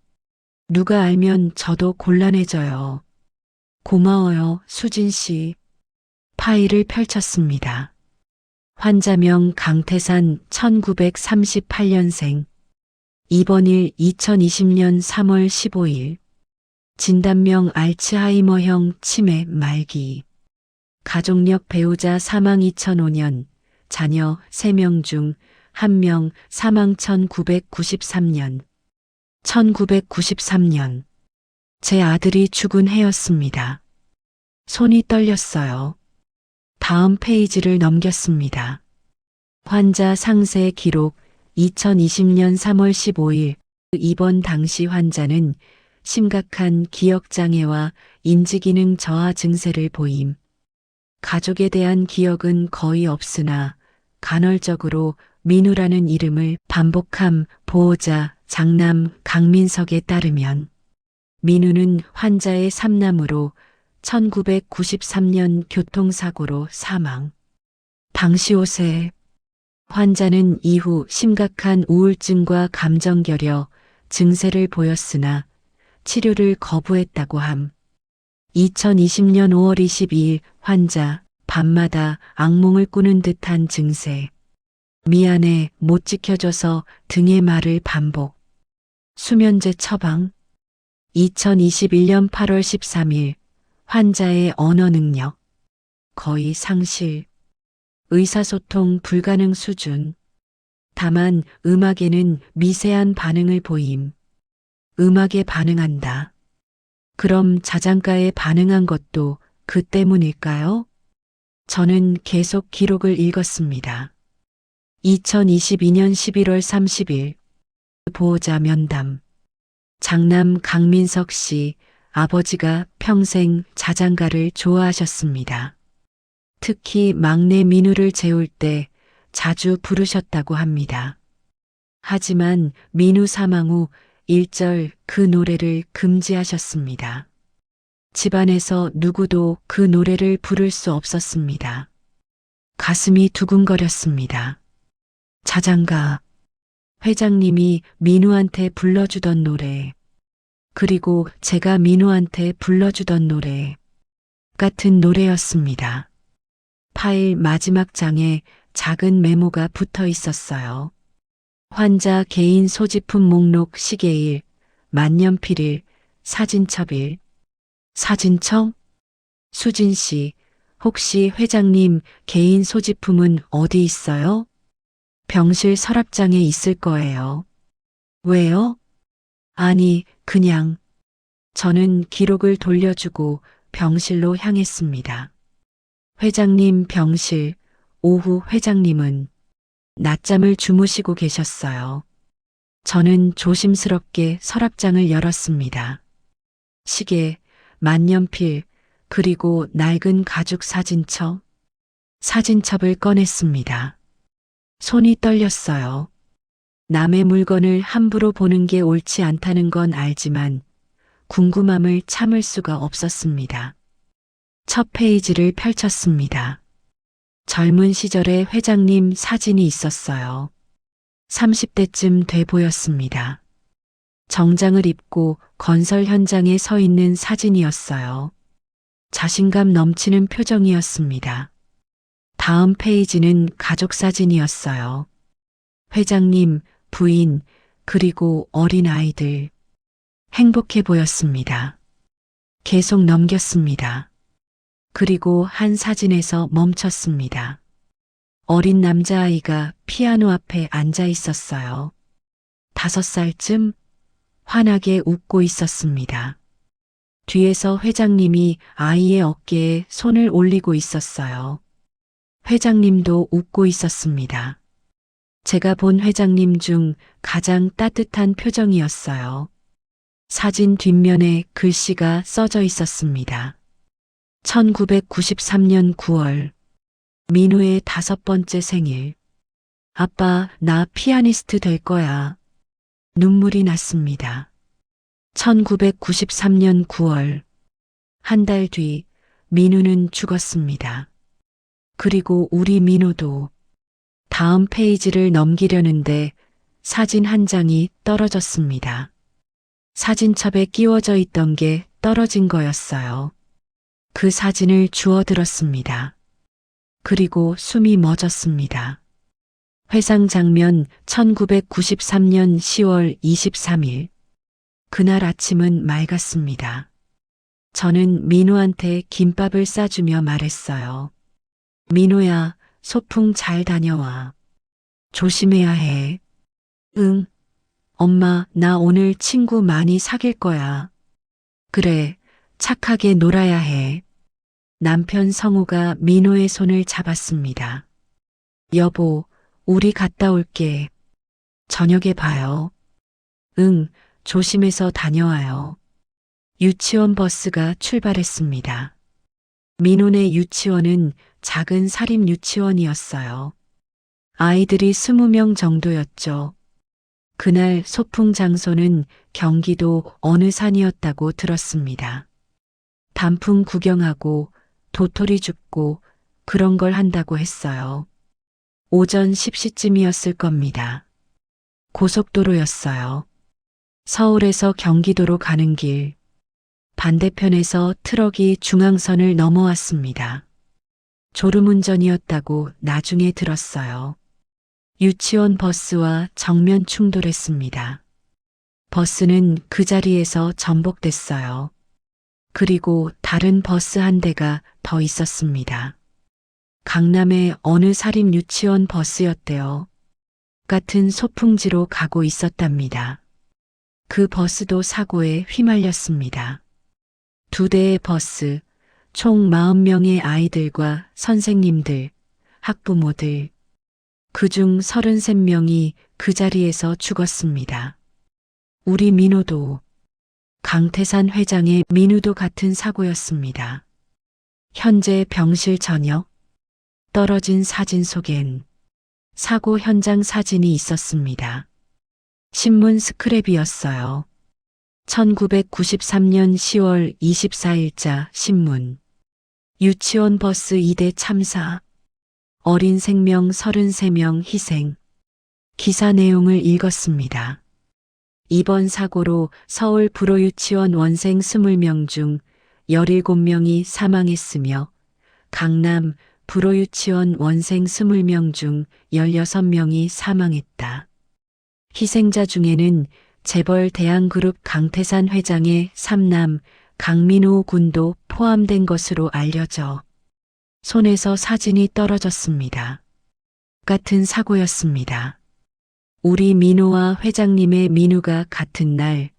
누가 알면 저도 곤란해져요. 고마워요, 수진 씨. 파일을 펼쳤습니다. 환자명 강태산 1938년생. 입원일 2020년 3월 15일. 진단명 알츠하이머형 치매 말기. 가족력 배우자 사망 2005년. 자녀 3명 중 1명 사망 1993년. 1993년. 제 아들이 죽은 해였습니다. 손이 떨렸어요. 다음 페이지를 넘겼습니다. 환자 상세 기록 2020년 3월 15일 입원 당시 환자는 심각한 기억장애와 인지기능 저하 증세를 보임. 가족에 대한 기억은 거의 없으나 간헐적으로 민우라는 이름을 반복함. 보호자 장남 강민석에 따르면 민우는 환자의 삼남으로 1993년 교통사고로 사망. 당시 5세. 환자는 이후 심각한 우울증과 감정결여 증세를 보였으나 치료를 거부했다고 함. 2020년 5월 22일 환자 밤마다 악몽을 꾸는 듯한 증세. 미안해 못 지켜줘서 등의 말을 반복. 수면제 처방. 2021년 8월 13일 환자의 언어 능력. 거의 상실. 의사소통 불가능 수준. 다만 음악에는 미세한 반응을 보임. 음악에 반응한다. 그럼 자장가에 반응한 것도 그 때문일까요? 저는 계속 기록을 읽었습니다. 2022년 11월 30일 보호자 면담. 장남 강민석 씨 아버지가 평생 자장가를 좋아하셨습니다. 특히 막내 민우를 재울 때 자주 부르셨다고 합니다. 하지만 민우 사망 후 일절 그 노래를 금지하셨습니다. 집안에서 누구도 그 노래를 부를 수 없었습니다. 가슴이 두근거렸습니다. 자장가. 회장님이 민우한테 불러주던 노래. 그리고 제가 민우한테 불러주던 노래. 같은 노래였습니다. 파일 마지막 장에 작은 메모가 붙어 있었어요. 환자 개인 소지품 목록 시계일, 만년필일, 사진첩일. 사진첩? 수진 씨, 혹시 회장님 개인 소지품은 어디 있어요? 병실 서랍장에 있을 거예요. 왜요? 아니, 그냥. 저는 기록을 돌려주고 병실로 향했습니다. 회장님 병실, 오후 회장님은 낮잠을 주무시고 계셨어요. 저는 조심스럽게 서랍장을 열었습니다. 시계, 만년필, 그리고 낡은 가죽 사진첩. 사진첩을 꺼냈습니다. 손이 떨렸어요. 남의 물건을 함부로 보는 게 옳지 않다는 건 알지만 궁금함을 참을 수가 없었습니다. 첫 페이지를 펼쳤습니다. 젊은 시절의 회장님 사진이 있었어요. 30대쯤 돼 보였습니다. 정장을 입고 건설 현장에 서 있는 사진이었어요. 자신감 넘치는 표정이었습니다. 다음 페이지는 가족 사진이었어요. 회장님, 부인, 그리고 어린 아이들. 행복해 보였습니다. 계속 넘겼습니다. 그리고 한 사진에서 멈췄습니다. 어린 남자아이가 피아노 앞에 앉아 있었어요. 5살쯤 환하게 웃고 있었습니다. 뒤에서 회장님이 아이의 어깨에 손을 올리고 있었어요. 회장님도 웃고 있었습니다. 제가 본 회장님 중 가장 따뜻한 표정이었어요. 사진 뒷면에 글씨가 써져 있었습니다. 1993년 9월, 민호의 5번째 생일. 아빠, 나 피아니스트 될 거야. 눈물이 났습니다. 1993년 9월, 한 달 뒤, 민우는 죽었습니다. 그리고 우리 민호도. 다음 페이지를 넘기려는데 사진 한 장이 떨어졌습니다. 사진첩에 끼워져 있던 게 떨어진 거였어요. 그 사진을 주워들었습니다. 그리고 숨이 멎었습니다. 회상 장면 1993년 10월 23일. 그날 아침은 맑았습니다. 저는 민호한테 김밥을 싸주며 말했어요. 민호야, 소풍 잘 다녀와. 조심해야 해. 응. 엄마, 나 오늘 친구 많이 사귈 거야. 그래, 착하게 놀아야 해. 남편 성우가 민호의 손을 잡았습니다. 여보, 우리 갔다 올게. 저녁에 봐요. 응, 조심해서 다녀와요. 유치원 버스가 출발했습니다. 민호네 유치원은 작은 사립 유치원이었어요. 아이들이 20명 정도였죠. 그날 소풍 장소는 경기도 어느 산이었다고 들었습니다. 단풍 구경하고 도토리 줍고 그런 걸 한다고 했어요. 오전 10시쯤이었을 겁니다. 고속도로였어요. 서울에서 경기도로 가는 길. 반대편에서 트럭이 중앙선을 넘어왔습니다. 졸음운전이었다고 나중에 들었어요. 유치원 버스와 정면 충돌했습니다. 버스는 그 자리에서 전복됐어요. 그리고 다른 버스 한 대가 더 있었습니다. 강남의 어느 사립 유치원 버스였대요. 같은 소풍지로 가고 있었답니다. 그 버스도 사고에 휘말렸습니다. 2대의 버스, 총 40명의 아이들과 선생님들, 학부모들, 그중 33명이 그 자리에서 죽었습니다. 우리 민호도, 강태산 회장의 민우도 같은 사고였습니다. 현재 병실 저녁, 떨어진 사진 속엔 사고 현장 사진이 있었습니다. 신문 스크랩이었어요. 1993년 10월 24일자 신문. 유치원 버스 2대 참사. 어린 생명 33명 희생. 기사 내용을 읽었습니다. 이번 사고로 서울 불호유치원 원생 20명 중 17명이 사망했으며 강남 불호유치원 원생 20명 중 16명이 사망했다. 희생자 중에는 재벌 대한그룹 강태산 회장의 삼남 강민호 군도 포함된 것으로 알려져 손에서 사진이 떨어졌습니다. 같은 사고였습니다. 우리 민호와 회장님의 민우가 같은 날,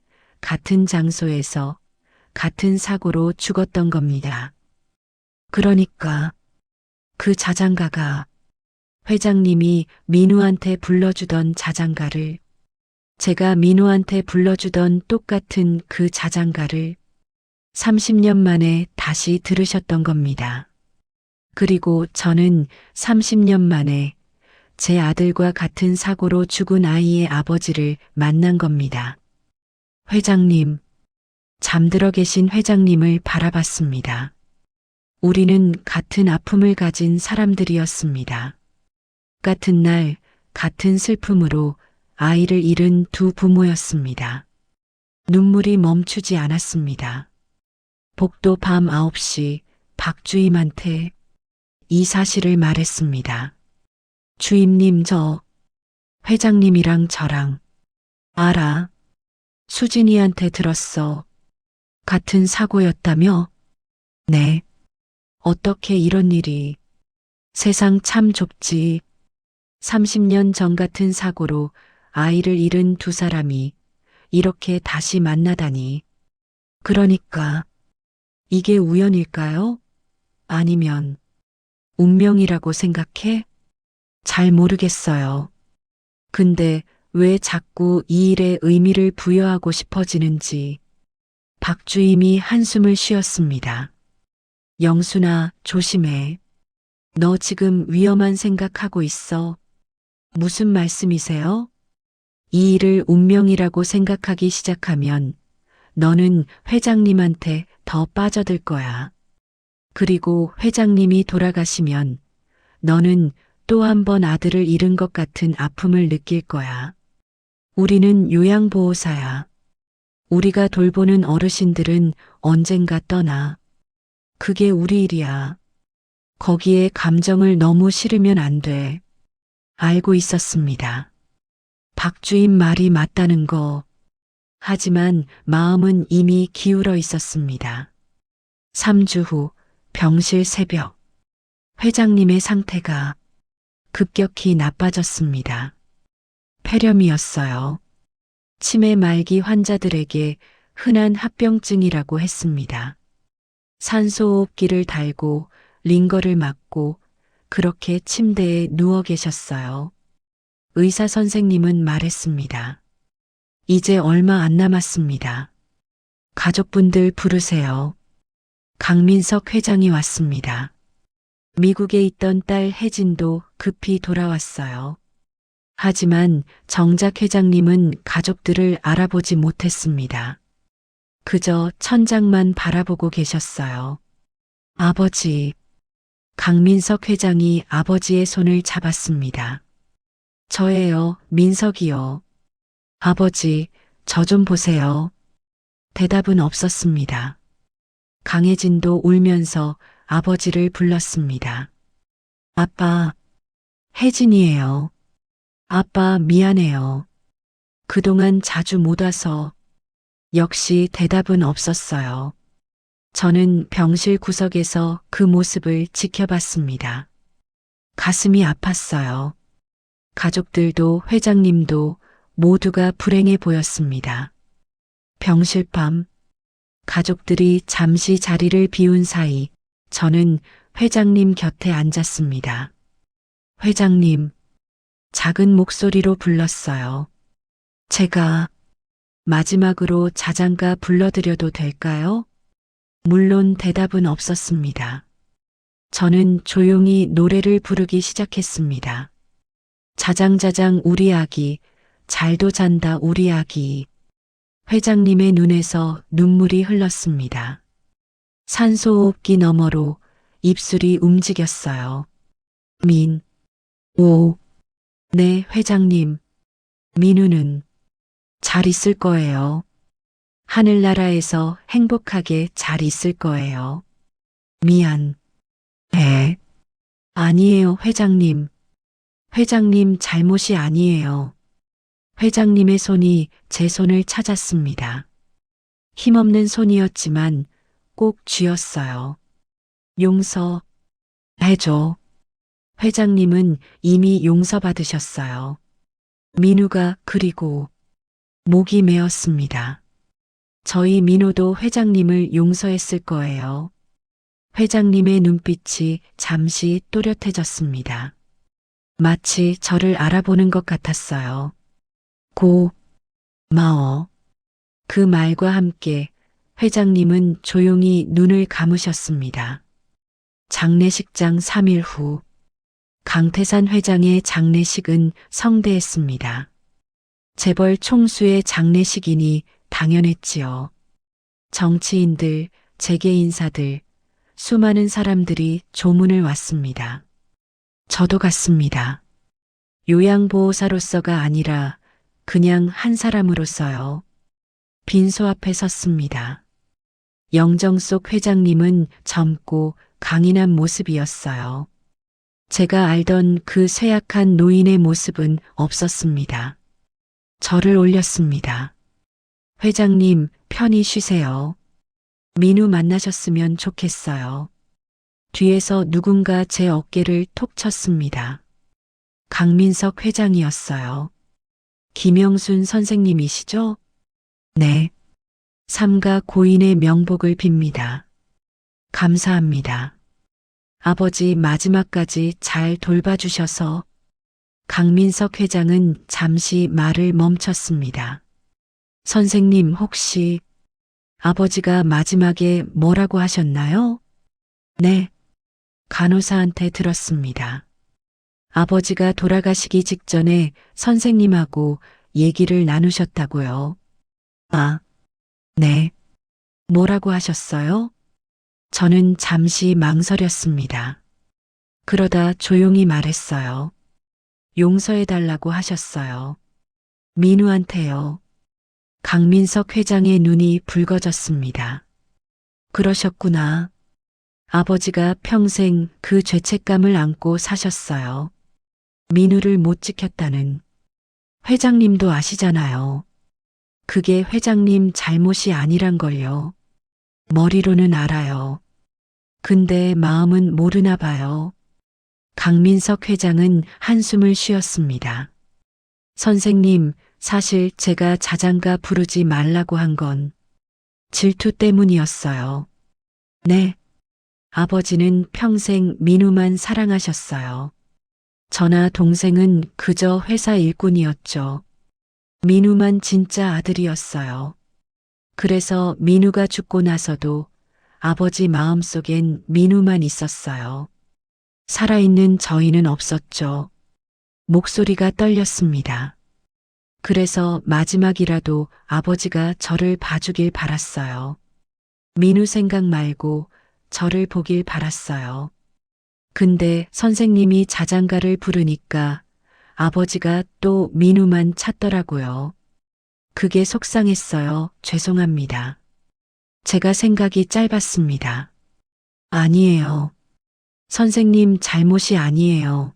같은 장소에서 같은 사고로 죽었던 겁니다. 그러니까 그 자장가가 회장님이 민우한테 불러주던 자장가를 제가 민우한테 불러주던 똑같은 그 자장가를 30년 만에 다시 들으셨던 겁니다. 그리고 저는 30년 만에 제 아들과 같은 사고로 죽은 아이의 아버지를 만난 겁니다. 회장님, 잠들어 계신 회장님을 바라봤습니다. 우리는 같은 아픔을 가진 사람들이었습니다. 같은 날, 같은 슬픔으로 아이를 잃은 두 부모였습니다. 눈물이 멈추지 않았습니다. 복도 밤 9시 박주임한테 이 사실을 말했습니다. 주임님, 저 회장님이랑 저랑 알아. 수진이한테 들었어. 같은 사고였다며? 네. 어떻게 이런 일이. 세상 참 좁지. 30년 전 같은 사고로 아이를 잃은 두 사람이 이렇게 다시 만나다니. 그러니까 이게 우연일까요? 아니면 운명이라고 생각해? 잘 모르겠어요. 근데 왜 자꾸 이 일에 의미를 부여하고 싶어지는지. 박주임이 한숨을 쉬었습니다. 영순아, 조심해. 너 지금 위험한 생각하고 있어. 무슨 말씀이세요? 이 일을 운명이라고 생각하기 시작하면 너는 회장님한테 더 빠져들 거야. 그리고 회장님이 돌아가시면 너는 또 한 번 아들을 잃은 것 같은 아픔을 느낄 거야. 우리는 요양보호사야. 우리가 돌보는 어르신들은 언젠가 떠나. 그게 우리 일이야. 거기에 감정을 너무 실으면 안 돼. 알고 있었습니다. 박주임 말이 맞다는 거. 하지만 마음은 이미 기울어 있었습니다. 3주 후 병실 새벽. 회장님의 상태가 급격히 나빠졌습니다. 폐렴이었어요. 치매 말기 환자들에게 흔한 합병증이라고 했습니다. 산소호흡기를 달고 링거를 맞고 그렇게 침대에 누워 계셨어요. 의사 선생님은 말했습니다. 이제 얼마 안 남았습니다. 가족분들 부르세요. 강민석 회장이 왔습니다. 미국에 있던 딸 혜진도 급히 돌아왔어요. 하지만 정작 회장님은 가족들을 알아보지 못했습니다. 그저 천장만 바라보고 계셨어요. 아버지. 강민석 회장이 아버지의 손을 잡았습니다. 저예요, 민석이요. 아버지, 저 좀 보세요. 대답은 없었습니다. 강혜진도 울면서 아버지를 불렀습니다. 아빠, 혜진이에요. 아빠, 미안해요. 그동안 자주 못 와서. 역시 대답은 없었어요. 저는 병실 구석에서 그 모습을 지켜봤습니다. 가슴이 아팠어요. 가족들도 회장님도 모두가 불행해 보였습니다. 병실 밤, 가족들이 잠시 자리를 비운 사이 저는 회장님 곁에 앉았습니다. 회장님, 작은 목소리로 불렀어요. 제가 마지막으로 자장가 불러드려도 될까요? 물론 대답은 없었습니다. 저는 조용히 노래를 부르기 시작했습니다. 자장자장 우리 아기, 잘도 잔다 우리 아기. 회장님의 눈에서 눈물이 흘렀습니다. 산소호흡기 너머로 입술이 움직였어요. 네, 회장님. 민우는 잘 있을 거예요. 하늘나라에서 행복하게 잘 있을 거예요. 아니에요, 회장님. 회장님 잘못이 아니에요. 회장님의 손이 제 손을 찾았습니다. 힘없는 손이었지만 꼭 쥐었어요. 용서해줘. 회장님은 이미 용서받으셨어요. 민우가 그리고 목이 메었습니다. 저희 민호도 회장님을 용서했을 거예요. 회장님의 눈빛이 잠시 또렷해졌습니다. 마치 저를 알아보는 것 같았어요. 고마워. 그 말과 함께 회장님은 조용히 눈을 감으셨습니다. 장례식장 3일 후 강태산 회장의 장례식은 성대했습니다. 재벌 총수의 장례식이니 당연했지요. 정치인들, 재계 인사들, 수많은 사람들이 조문을 왔습니다. 저도 갔습니다. 요양보호사로서가 아니라 그냥 한 사람으로서요. 빈소 앞에 섰습니다. 영정속 회장님은 젊고 강인한 모습이었어요. 제가 알던 그 쇠약한 노인의 모습은 없었습니다. 절을 올렸습니다. 회장님, 편히 쉬세요. 민우 만나셨으면 좋겠어요. 뒤에서 누군가 제 어깨를 톡 쳤습니다. 강민석 회장이었어요. 김영순 선생님이시죠? 네. 삼가 고인의 명복을 빕니다. 감사합니다. 아버지 마지막까지 잘 돌봐주셔서. 강민석 회장은 잠시 말을 멈췄습니다. 선생님 혹시 아버지가 마지막에 뭐라고 하셨나요? 네. 간호사한테 들었습니다. 아버지가 돌아가시기 직전에 선생님하고 얘기를 나누셨다고요. 아, 네. 뭐라고 하셨어요? 저는 잠시 망설였습니다. 그러다 조용히 말했어요. 용서해달라고 하셨어요. 민우한테요. 강민석 회장의 눈이 붉어졌습니다. 그러셨구나. 아버지가 평생 그 죄책감을 안고 사셨어요. 민우를 못 지켰다는. 회장님도 아시잖아요. 그게 회장님 잘못이 아니란 걸요. 머리로는 알아요. 근데 마음은 모르나 봐요. 강민석 회장은 한숨을 쉬었습니다. 선생님, 사실 제가 자장가 부르지 말라고 한 건 질투 때문이었어요. 네. 아버지는 평생 민우만 사랑하셨어요. 저나 동생은 그저 회사 일꾼이었죠. 민우만 진짜 아들이었어요. 그래서 민우가 죽고 나서도 아버지 마음속엔 민우만 있었어요. 살아있는 저희는 없었죠. 목소리가 떨렸습니다. 그래서 마지막이라도 아버지가 저를 봐주길 바랐어요. 민우 생각 말고 저를 보길 바랐어요. 근데 선생님이 자장가를 부르니까 아버지가 또 민우만 찾더라고요. 그게 속상했어요. 죄송합니다. 제가 생각이 짧았습니다. 아니에요. 선생님 잘못이 아니에요.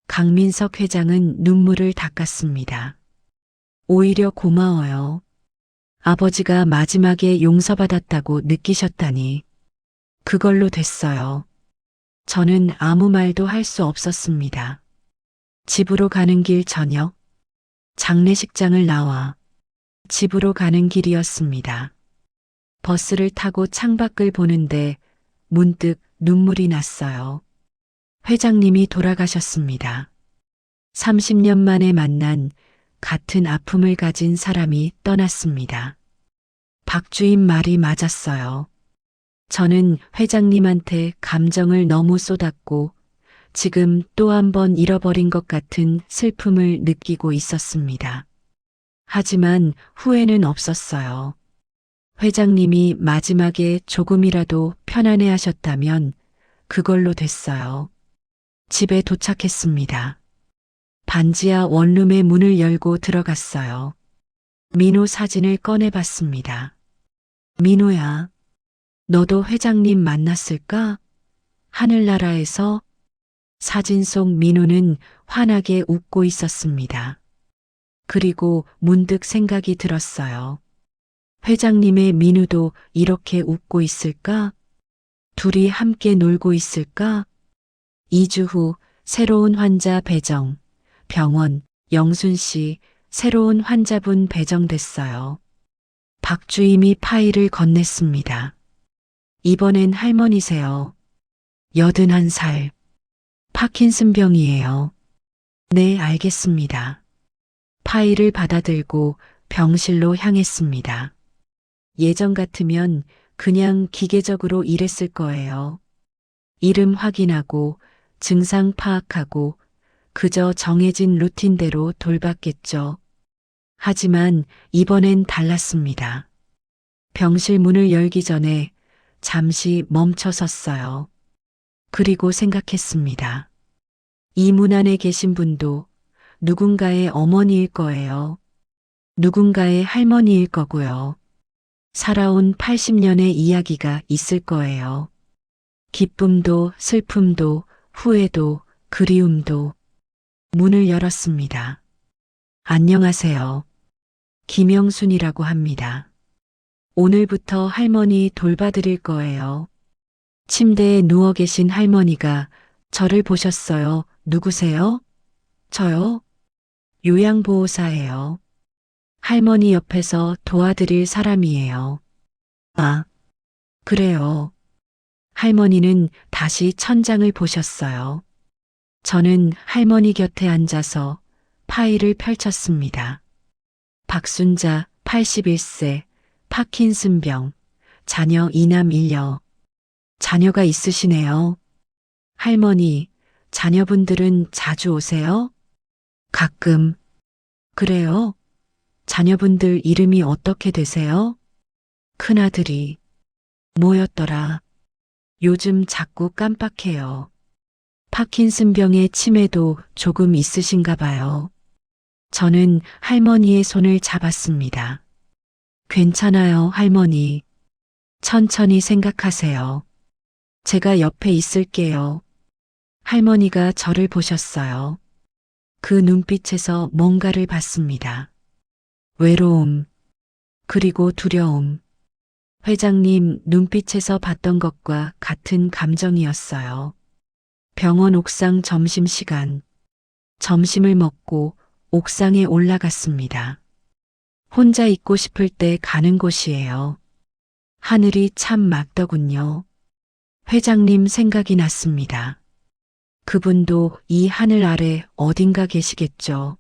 강민석 회장은 눈물을 닦았습니다. 오히려 고마워요. 아버지가 마지막에 용서받았다고 느끼셨다니. 그걸로 됐어요. 저는 아무 말도 할 수 없었습니다. 집으로 가는 길 저녁, 장례식장을 나와 집으로 가는 길이었습니다. 버스를 타고 창밖을 보는데 문득 눈물이 났어요. 회장님이 돌아가셨습니다. 30년 만에 만난 같은 아픔을 가진 사람이 떠났습니다. 박주임 말이 맞았어요. 저는 회장님한테 감정을 너무 쏟았고 지금 또 한 번 잃어버린 것 같은 슬픔을 느끼고 있었습니다. 하지만 후회는 없었어요. 회장님이 마지막에 조금이라도 편안해 하셨다면 그걸로 됐어요. 집에 도착했습니다. 반지하 원룸의 문을 열고 들어갔어요. 민우 사진을 꺼내봤습니다. 민우야, 너도 회장님 만났을까? 하늘나라에서. 사진 속 민우는 환하게 웃고 있었습니다. 그리고 문득 생각이 들었어요. 회장님의 민우도 이렇게 웃고 있을까? 둘이 함께 놀고 있을까? 2주 후 새로운 환자 배정. 병원, 영순 씨, 새로운 환자분 배정됐어요. 박주임이 파일을 건넸습니다. 이번엔 할머니세요. 81살. 파킨슨병이에요. 네, 알겠습니다. 파일을 받아들고 병실로 향했습니다. 예전 같으면 그냥 기계적으로 일했을 거예요. 이름 확인하고 증상 파악하고 그저 정해진 루틴대로 돌봤겠죠. 하지만 이번엔 달랐습니다. 병실 문을 열기 전에 잠시 멈춰 섰어요. 그리고 생각했습니다. 이 문 안에 계신 분도 누군가의 어머니일 거예요. 누군가의 할머니일 거고요. 살아온 80년의 이야기가 있을 거예요. 기쁨도 슬픔도 후회도 그리움도. 문을 열었습니다. 안녕하세요. 김영순이라고 합니다. 오늘부터 할머니 돌봐드릴 거예요. 침대에 누워 계신 할머니가 저를 보셨어요. 누구세요? 저요? 요양보호사예요. 할머니 옆에서 도와드릴 사람이에요. 아, 그래요. 할머니는 다시 천장을 보셨어요. 저는 할머니 곁에 앉아서 파일을 펼쳤습니다. 박순자 81세, 파킨슨병, 자녀 2남 1녀. 자녀가 있으시네요. 할머니, 자녀분들은 자주 오세요? 가끔. 그래요? 자녀분들 이름이 어떻게 되세요? 큰아들이. 뭐였더라? 요즘 자꾸 깜빡해요. 파킨슨병의 치매도 조금 있으신가 봐요. 저는 할머니의 손을 잡았습니다. 괜찮아요, 할머니. 천천히 생각하세요. 제가 옆에 있을게요. 할머니가 저를 보셨어요. 그 눈빛에서 뭔가를 봤습니다. 외로움, 그리고 두려움. 회장님 눈빛에서 봤던 것과 같은 감정이었어요. 병원 옥상 점심시간. 점심을 먹고 옥상에 올라갔습니다. 혼자 있고 싶을 때 가는 곳이에요. 하늘이 참 맑더군요. 회장님 생각이 났습니다. 그분도 이 하늘 아래 어딘가 계시겠죠.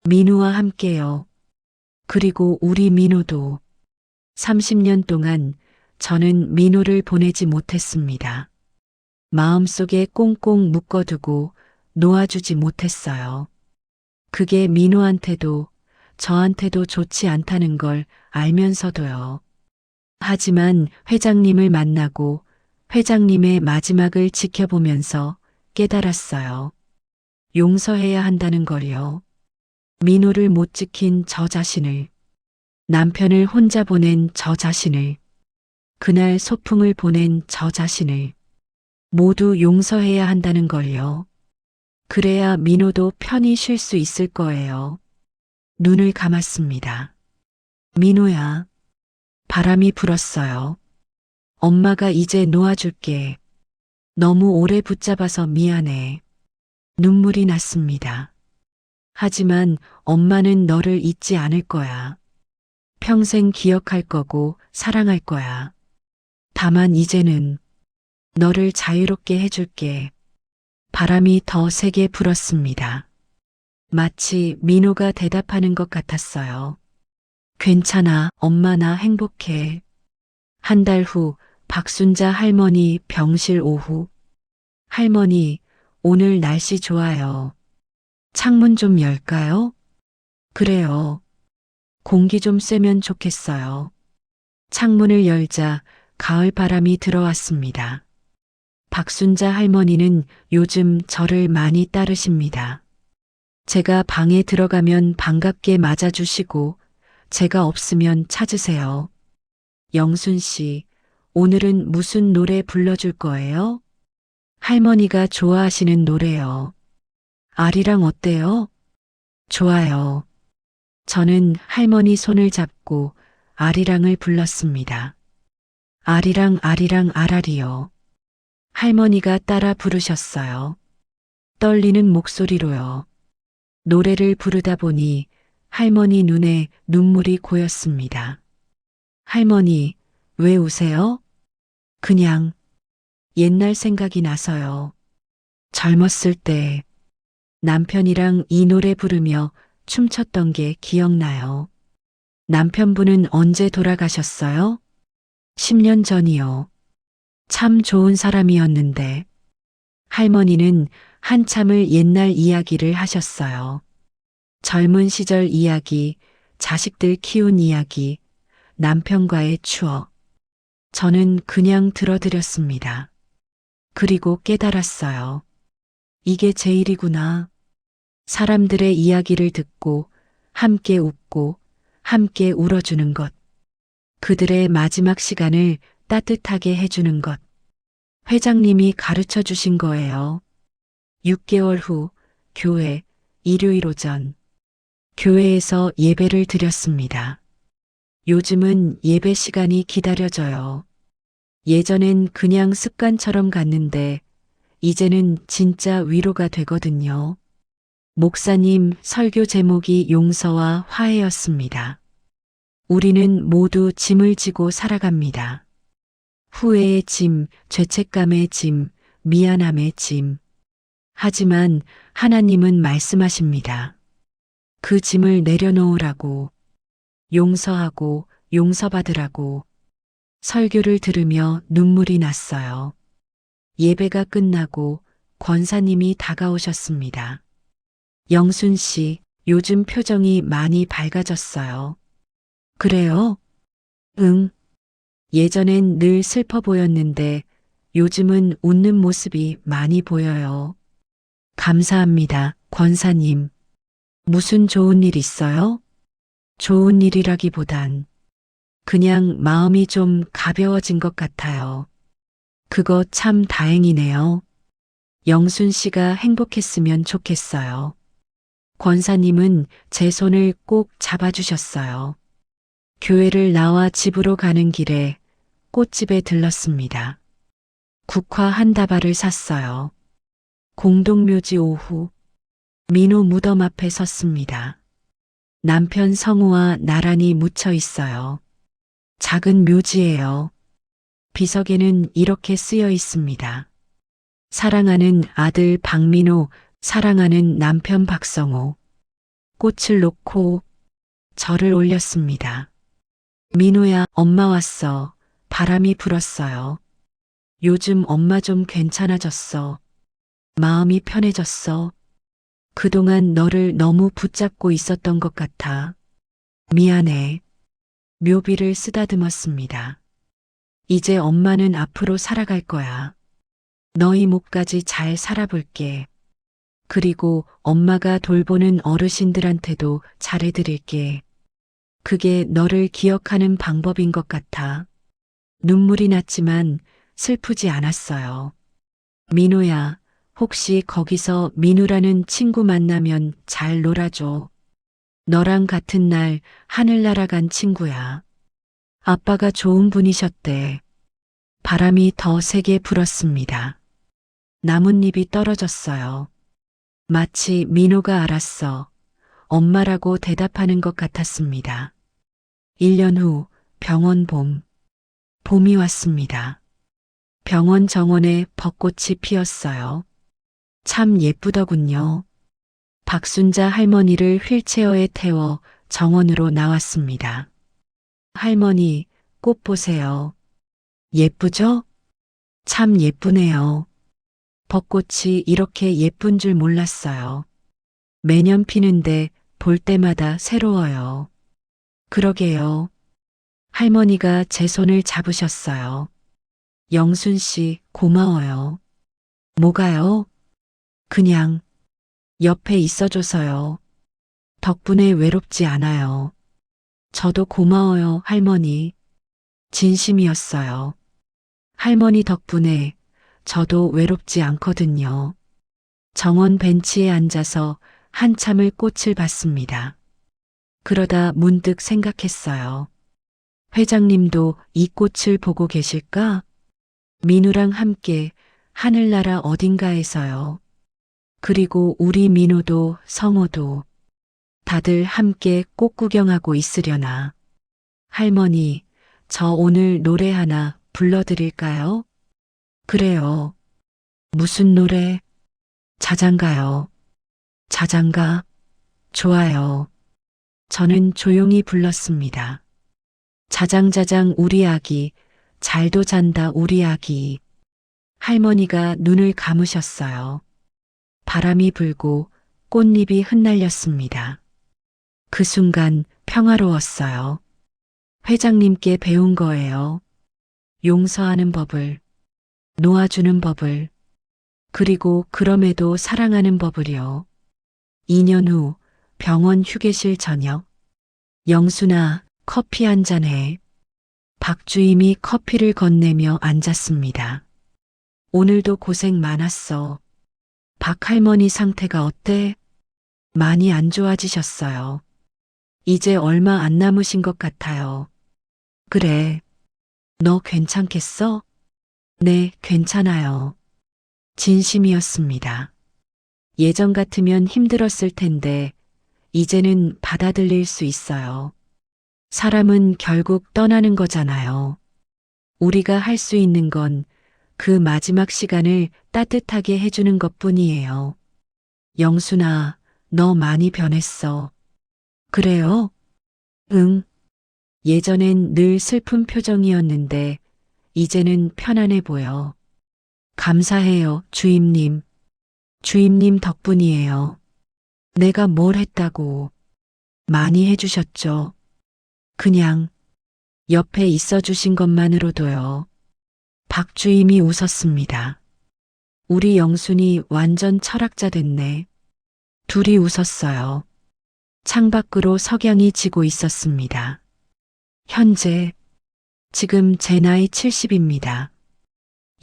민우와 함께요. 그리고 우리 민우도. 30년 동안 저는 민우를 보내지 못했습니다. 마음속에 꽁꽁 묶어두고 놓아주지 못했어요. 그게 민우한테도 저한테도 좋지 않다는 걸 알면서도요. 하지만 회장님을 만나고 회장님의 마지막을 지켜보면서 깨달았어요. 용서해야 한다는 걸요. 민우를 못 지킨 저 자신을, 남편을 혼자 보낸 저 자신을, 그날 소풍을 보낸 저 자신을 모두 용서해야 한다는 걸요. 그래야 민우도 편히 쉴 수 있을 거예요. 눈을 감았습니다. 민우야. 바람이 불었어요. 엄마가 이제 놓아줄게. 너무 오래 붙잡아서 미안해. 눈물이 났습니다. 하지만 엄마는 너를 잊지 않을 거야. 평생 기억할 거고 사랑할 거야. 다만 이제는 너를 자유롭게 해줄게. 바람이 더 세게 불었습니다. 마치 민호가 대답하는 것 같았어요. 괜찮아, 엄마 나 행복해. 한 달 후 박순자 할머니 병실 오후. 할머니, 오늘 날씨 좋아요. 창문 좀 열까요? 그래요. 공기 좀 쐬면 좋겠어요. 창문을 열자 가을 바람이 들어왔습니다. 박순자 할머니는 요즘 저를 많이 따르십니다. 제가 방에 들어가면 반갑게 맞아주시고 제가 없으면 찾으세요. 영순 씨, 오늘은 무슨 노래 불러줄 거예요? 할머니가 좋아하시는 노래요. 아리랑 어때요? 좋아요. 저는 할머니 손을 잡고 아리랑을 불렀습니다. 아리랑 아리랑 아라리요. 할머니가 따라 부르셨어요. 떨리는 목소리로요. 노래를 부르다 보니 할머니 눈에 눈물이 고였습니다. 할머니, 왜 우세요? 그냥 옛날 생각이 나서요. 젊었을 때 남편이랑 이 노래 부르며 춤췄던 게 기억나요. 남편분은 언제 돌아가셨어요? 10년 전이요. 참 좋은 사람이었는데. 할머니는 한참을 옛날 이야기를 하셨어요. 젊은 시절 이야기, 자식들 키운 이야기, 남편과의 추억. 저는 그냥 들어드렸습니다. 그리고 깨달았어요. 이게 제 일이구나. 사람들의 이야기를 듣고 함께 웃고 함께 울어주는 것. 그들의 마지막 시간을 따뜻하게 해주는 것. 회장님이 가르쳐 주신 거예요. 6개월 후 교회 일요일 오전 교회에서 예배를 드렸습니다. 요즘은 예배 시간이 기다려져요. 예전엔 그냥 습관처럼 갔는데 이제는 진짜 위로가 되거든요. 목사님 설교 제목이 용서와 화해였습니다. 우리는 모두 짐을 지고 살아갑니다. 후회의 짐, 죄책감의 짐, 미안함의 짐. 하지만 하나님은 말씀하십니다. 그 짐을 내려놓으라고, 용서하고 용서받으라고. 설교를 들으며 눈물이 났어요. 예배가 끝나고 권사님이 다가오셨습니다. 영순 씨, 요즘 표정이 많이 밝아졌어요. 그래요? 응. 예전엔 늘 슬퍼 보였는데 요즘은 웃는 모습이 많이 보여요. 감사합니다, 권사님. 무슨 좋은 일 있어요? 좋은 일이라기보단 그냥 마음이 좀 가벼워진 것 같아요. 그거 참 다행이네요. 영순 씨가 행복했으면 좋겠어요. 권사님은 제 손을 꼭 잡아주셨어요. 교회를 나와 집으로 가는 길에 꽃집에 들렀습니다. 국화 한 다발을 샀어요. 공동묘지 오후 민호 무덤 앞에 섰습니다. 남편 성우와 나란히 묻혀 있어요. 작은 묘지예요. 비석에는 이렇게 쓰여 있습니다. 사랑하는 아들 박민호, 사랑하는 남편 박성호. 꽃을 놓고 절을 올렸습니다. 민호야, 엄마 왔어. 바람이 불었어요. 요즘 엄마 좀 괜찮아졌어. 마음이 편해졌어. 그동안 너를 너무 붙잡고 있었던 것 같아. 미안해. 묘비를 쓰다듬었습니다. 이제 엄마는 앞으로 살아갈 거야. 너희 목까지 잘 살아볼게. 그리고 엄마가 돌보는 어르신들한테도 잘해드릴게. 그게 너를 기억하는 방법인 것 같아. 눈물이 났지만 슬프지 않았어요. 민호야, 혹시 거기서 민우라는 친구 만나면 잘 놀아줘. 너랑 같은 날 하늘 날아간 친구야. 아빠가 좋은 분이셨대. 바람이 더 세게 불었습니다. 나뭇잎이 떨어졌어요. 마치 민호가 알았어. 엄마라고 대답하는 것 같았습니다. 1년 후 병원 봄. 봄이 왔습니다. 병원 정원에 벚꽃이 피었어요. 참 예쁘더군요. 박순자 할머니를 휠체어에 태워 정원으로 나왔습니다. 할머니, 꽃 보세요. 예쁘죠? 참 예쁘네요. 벚꽃이 이렇게 예쁜 줄 몰랐어요. 매년 피는데 볼 때마다 새로워요. 그러게요. 할머니가 제 손을 잡으셨어요. 영순 씨, 고마워요. 뭐가요? 그냥 옆에 있어줘서요. 덕분에 외롭지 않아요. 저도 고마워요, 할머니. 진심이었어요. 할머니 덕분에 저도 외롭지 않거든요. 정원 벤치에 앉아서 한참을 꽃을 봤습니다. 그러다 문득 생각했어요. 회장님도 이 꽃을 보고 계실까? 민우랑 함께 하늘나라 어딘가에서요. 그리고 우리 민우도 성호도 다들 함께 꽃 구경하고 있으려나. 할머니, 저 오늘 노래 하나 불러드릴까요? 그래요. 무슨 노래? 자장가요. 자장가? 좋아요. 저는 조용히 불렀습니다. 자장자장 우리 아기, 잘도 잔다 우리 아기. 할머니가 눈을 감으셨어요. 바람이 불고 꽃잎이 흩날렸습니다. 그 순간 평화로웠어요. 회장님께 배운 거예요. 용서하는 법을, 놓아주는 법을, 그리고 그럼에도 사랑하는 법을요. 2년 후 병원 휴게실 저녁. 영순아, 커피 한 잔 해. 박주임이 커피를 건네며 앉았습니다. 오늘도 고생 많았어. 박 할머니 상태가 어때? 많이 안 좋아지셨어요. 이제 얼마 안 남으신 것 같아요. 그래. 너 괜찮겠어? 네, 괜찮아요. 진심이었습니다. 예전 같으면 힘들었을 텐데, 이제는 받아들일 수 있어요. 사람은 결국 떠나는 거잖아요. 우리가 할 수 있는 건 그 마지막 시간을 따뜻하게 해주는 것 뿐이에요. 영순아, 너 많이 변했어. 그래요? 응. 예전엔 늘 슬픈 표정이었는데, 이제는 편안해 보여. 감사해요, 주임님. 주임님 덕분이에요. 내가 뭘 했다고. 많이 해주셨죠. 그냥 옆에 있어 주신 것만으로도요. 박주임이 웃었습니다. 우리 영순이 완전 철학자 됐네. 둘이 웃었어요. 창밖으로 석양이 지고 있었습니다. 현재, 지금 제 나이 70입니다.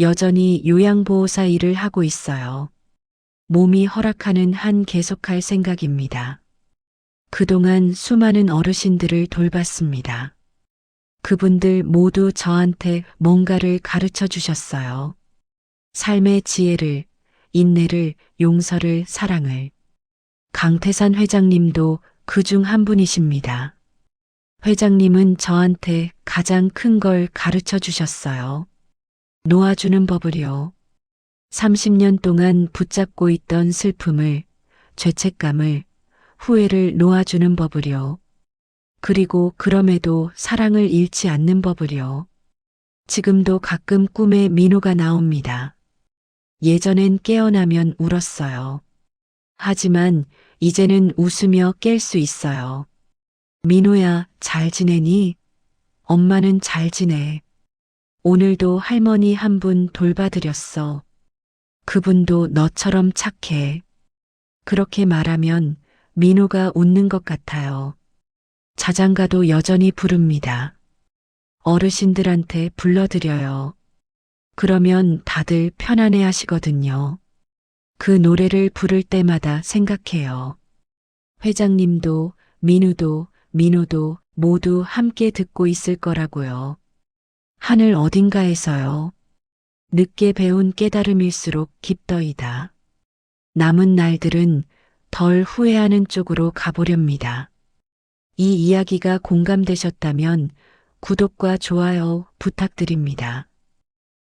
여전히 요양보호사 일을 하고 있어요. 몸이 허락하는 한 계속할 생각입니다. 그동안 수많은 어르신들을 돌봤습니다. 그분들 모두 저한테 뭔가를 가르쳐 주셨어요. 삶의 지혜를, 인내를, 용서를, 사랑을. 강태산 회장님도 그 중 한 분이십니다. 회장님은 저한테 가장 큰 걸 가르쳐 주셨어요. 놓아주는 법을요. 30년 동안 붙잡고 있던 슬픔을, 죄책감을, 후회를 놓아주는 법을요. 그리고 그럼에도 사랑을 잃지 않는 법을요. 지금도 가끔 꿈에 민호가 나옵니다. 예전엔 깨어나면 울었어요. 하지만 이제는 웃으며 깰 수 있어요. 민호야, 잘 지내니? 엄마는 잘 지내. 오늘도 할머니 한 분 돌봐드렸어. 그분도 너처럼 착해. 그렇게 말하면 민호가 웃는 것 같아요. 자장가도 여전히 부릅니다. 어르신들한테 불러드려요. 그러면 다들 편안해 하시거든요. 그 노래를 부를 때마다 생각해요. 회장님도, 민우도, 민호도 모두 함께 듣고 있을 거라고요. 하늘 어딘가에서요. 늦게 배운 깨달음일수록 깊더이다. 남은 날들은 덜 후회하는 쪽으로 가보렵니다. 이 이야기가 공감되셨다면 구독과 좋아요 부탁드립니다.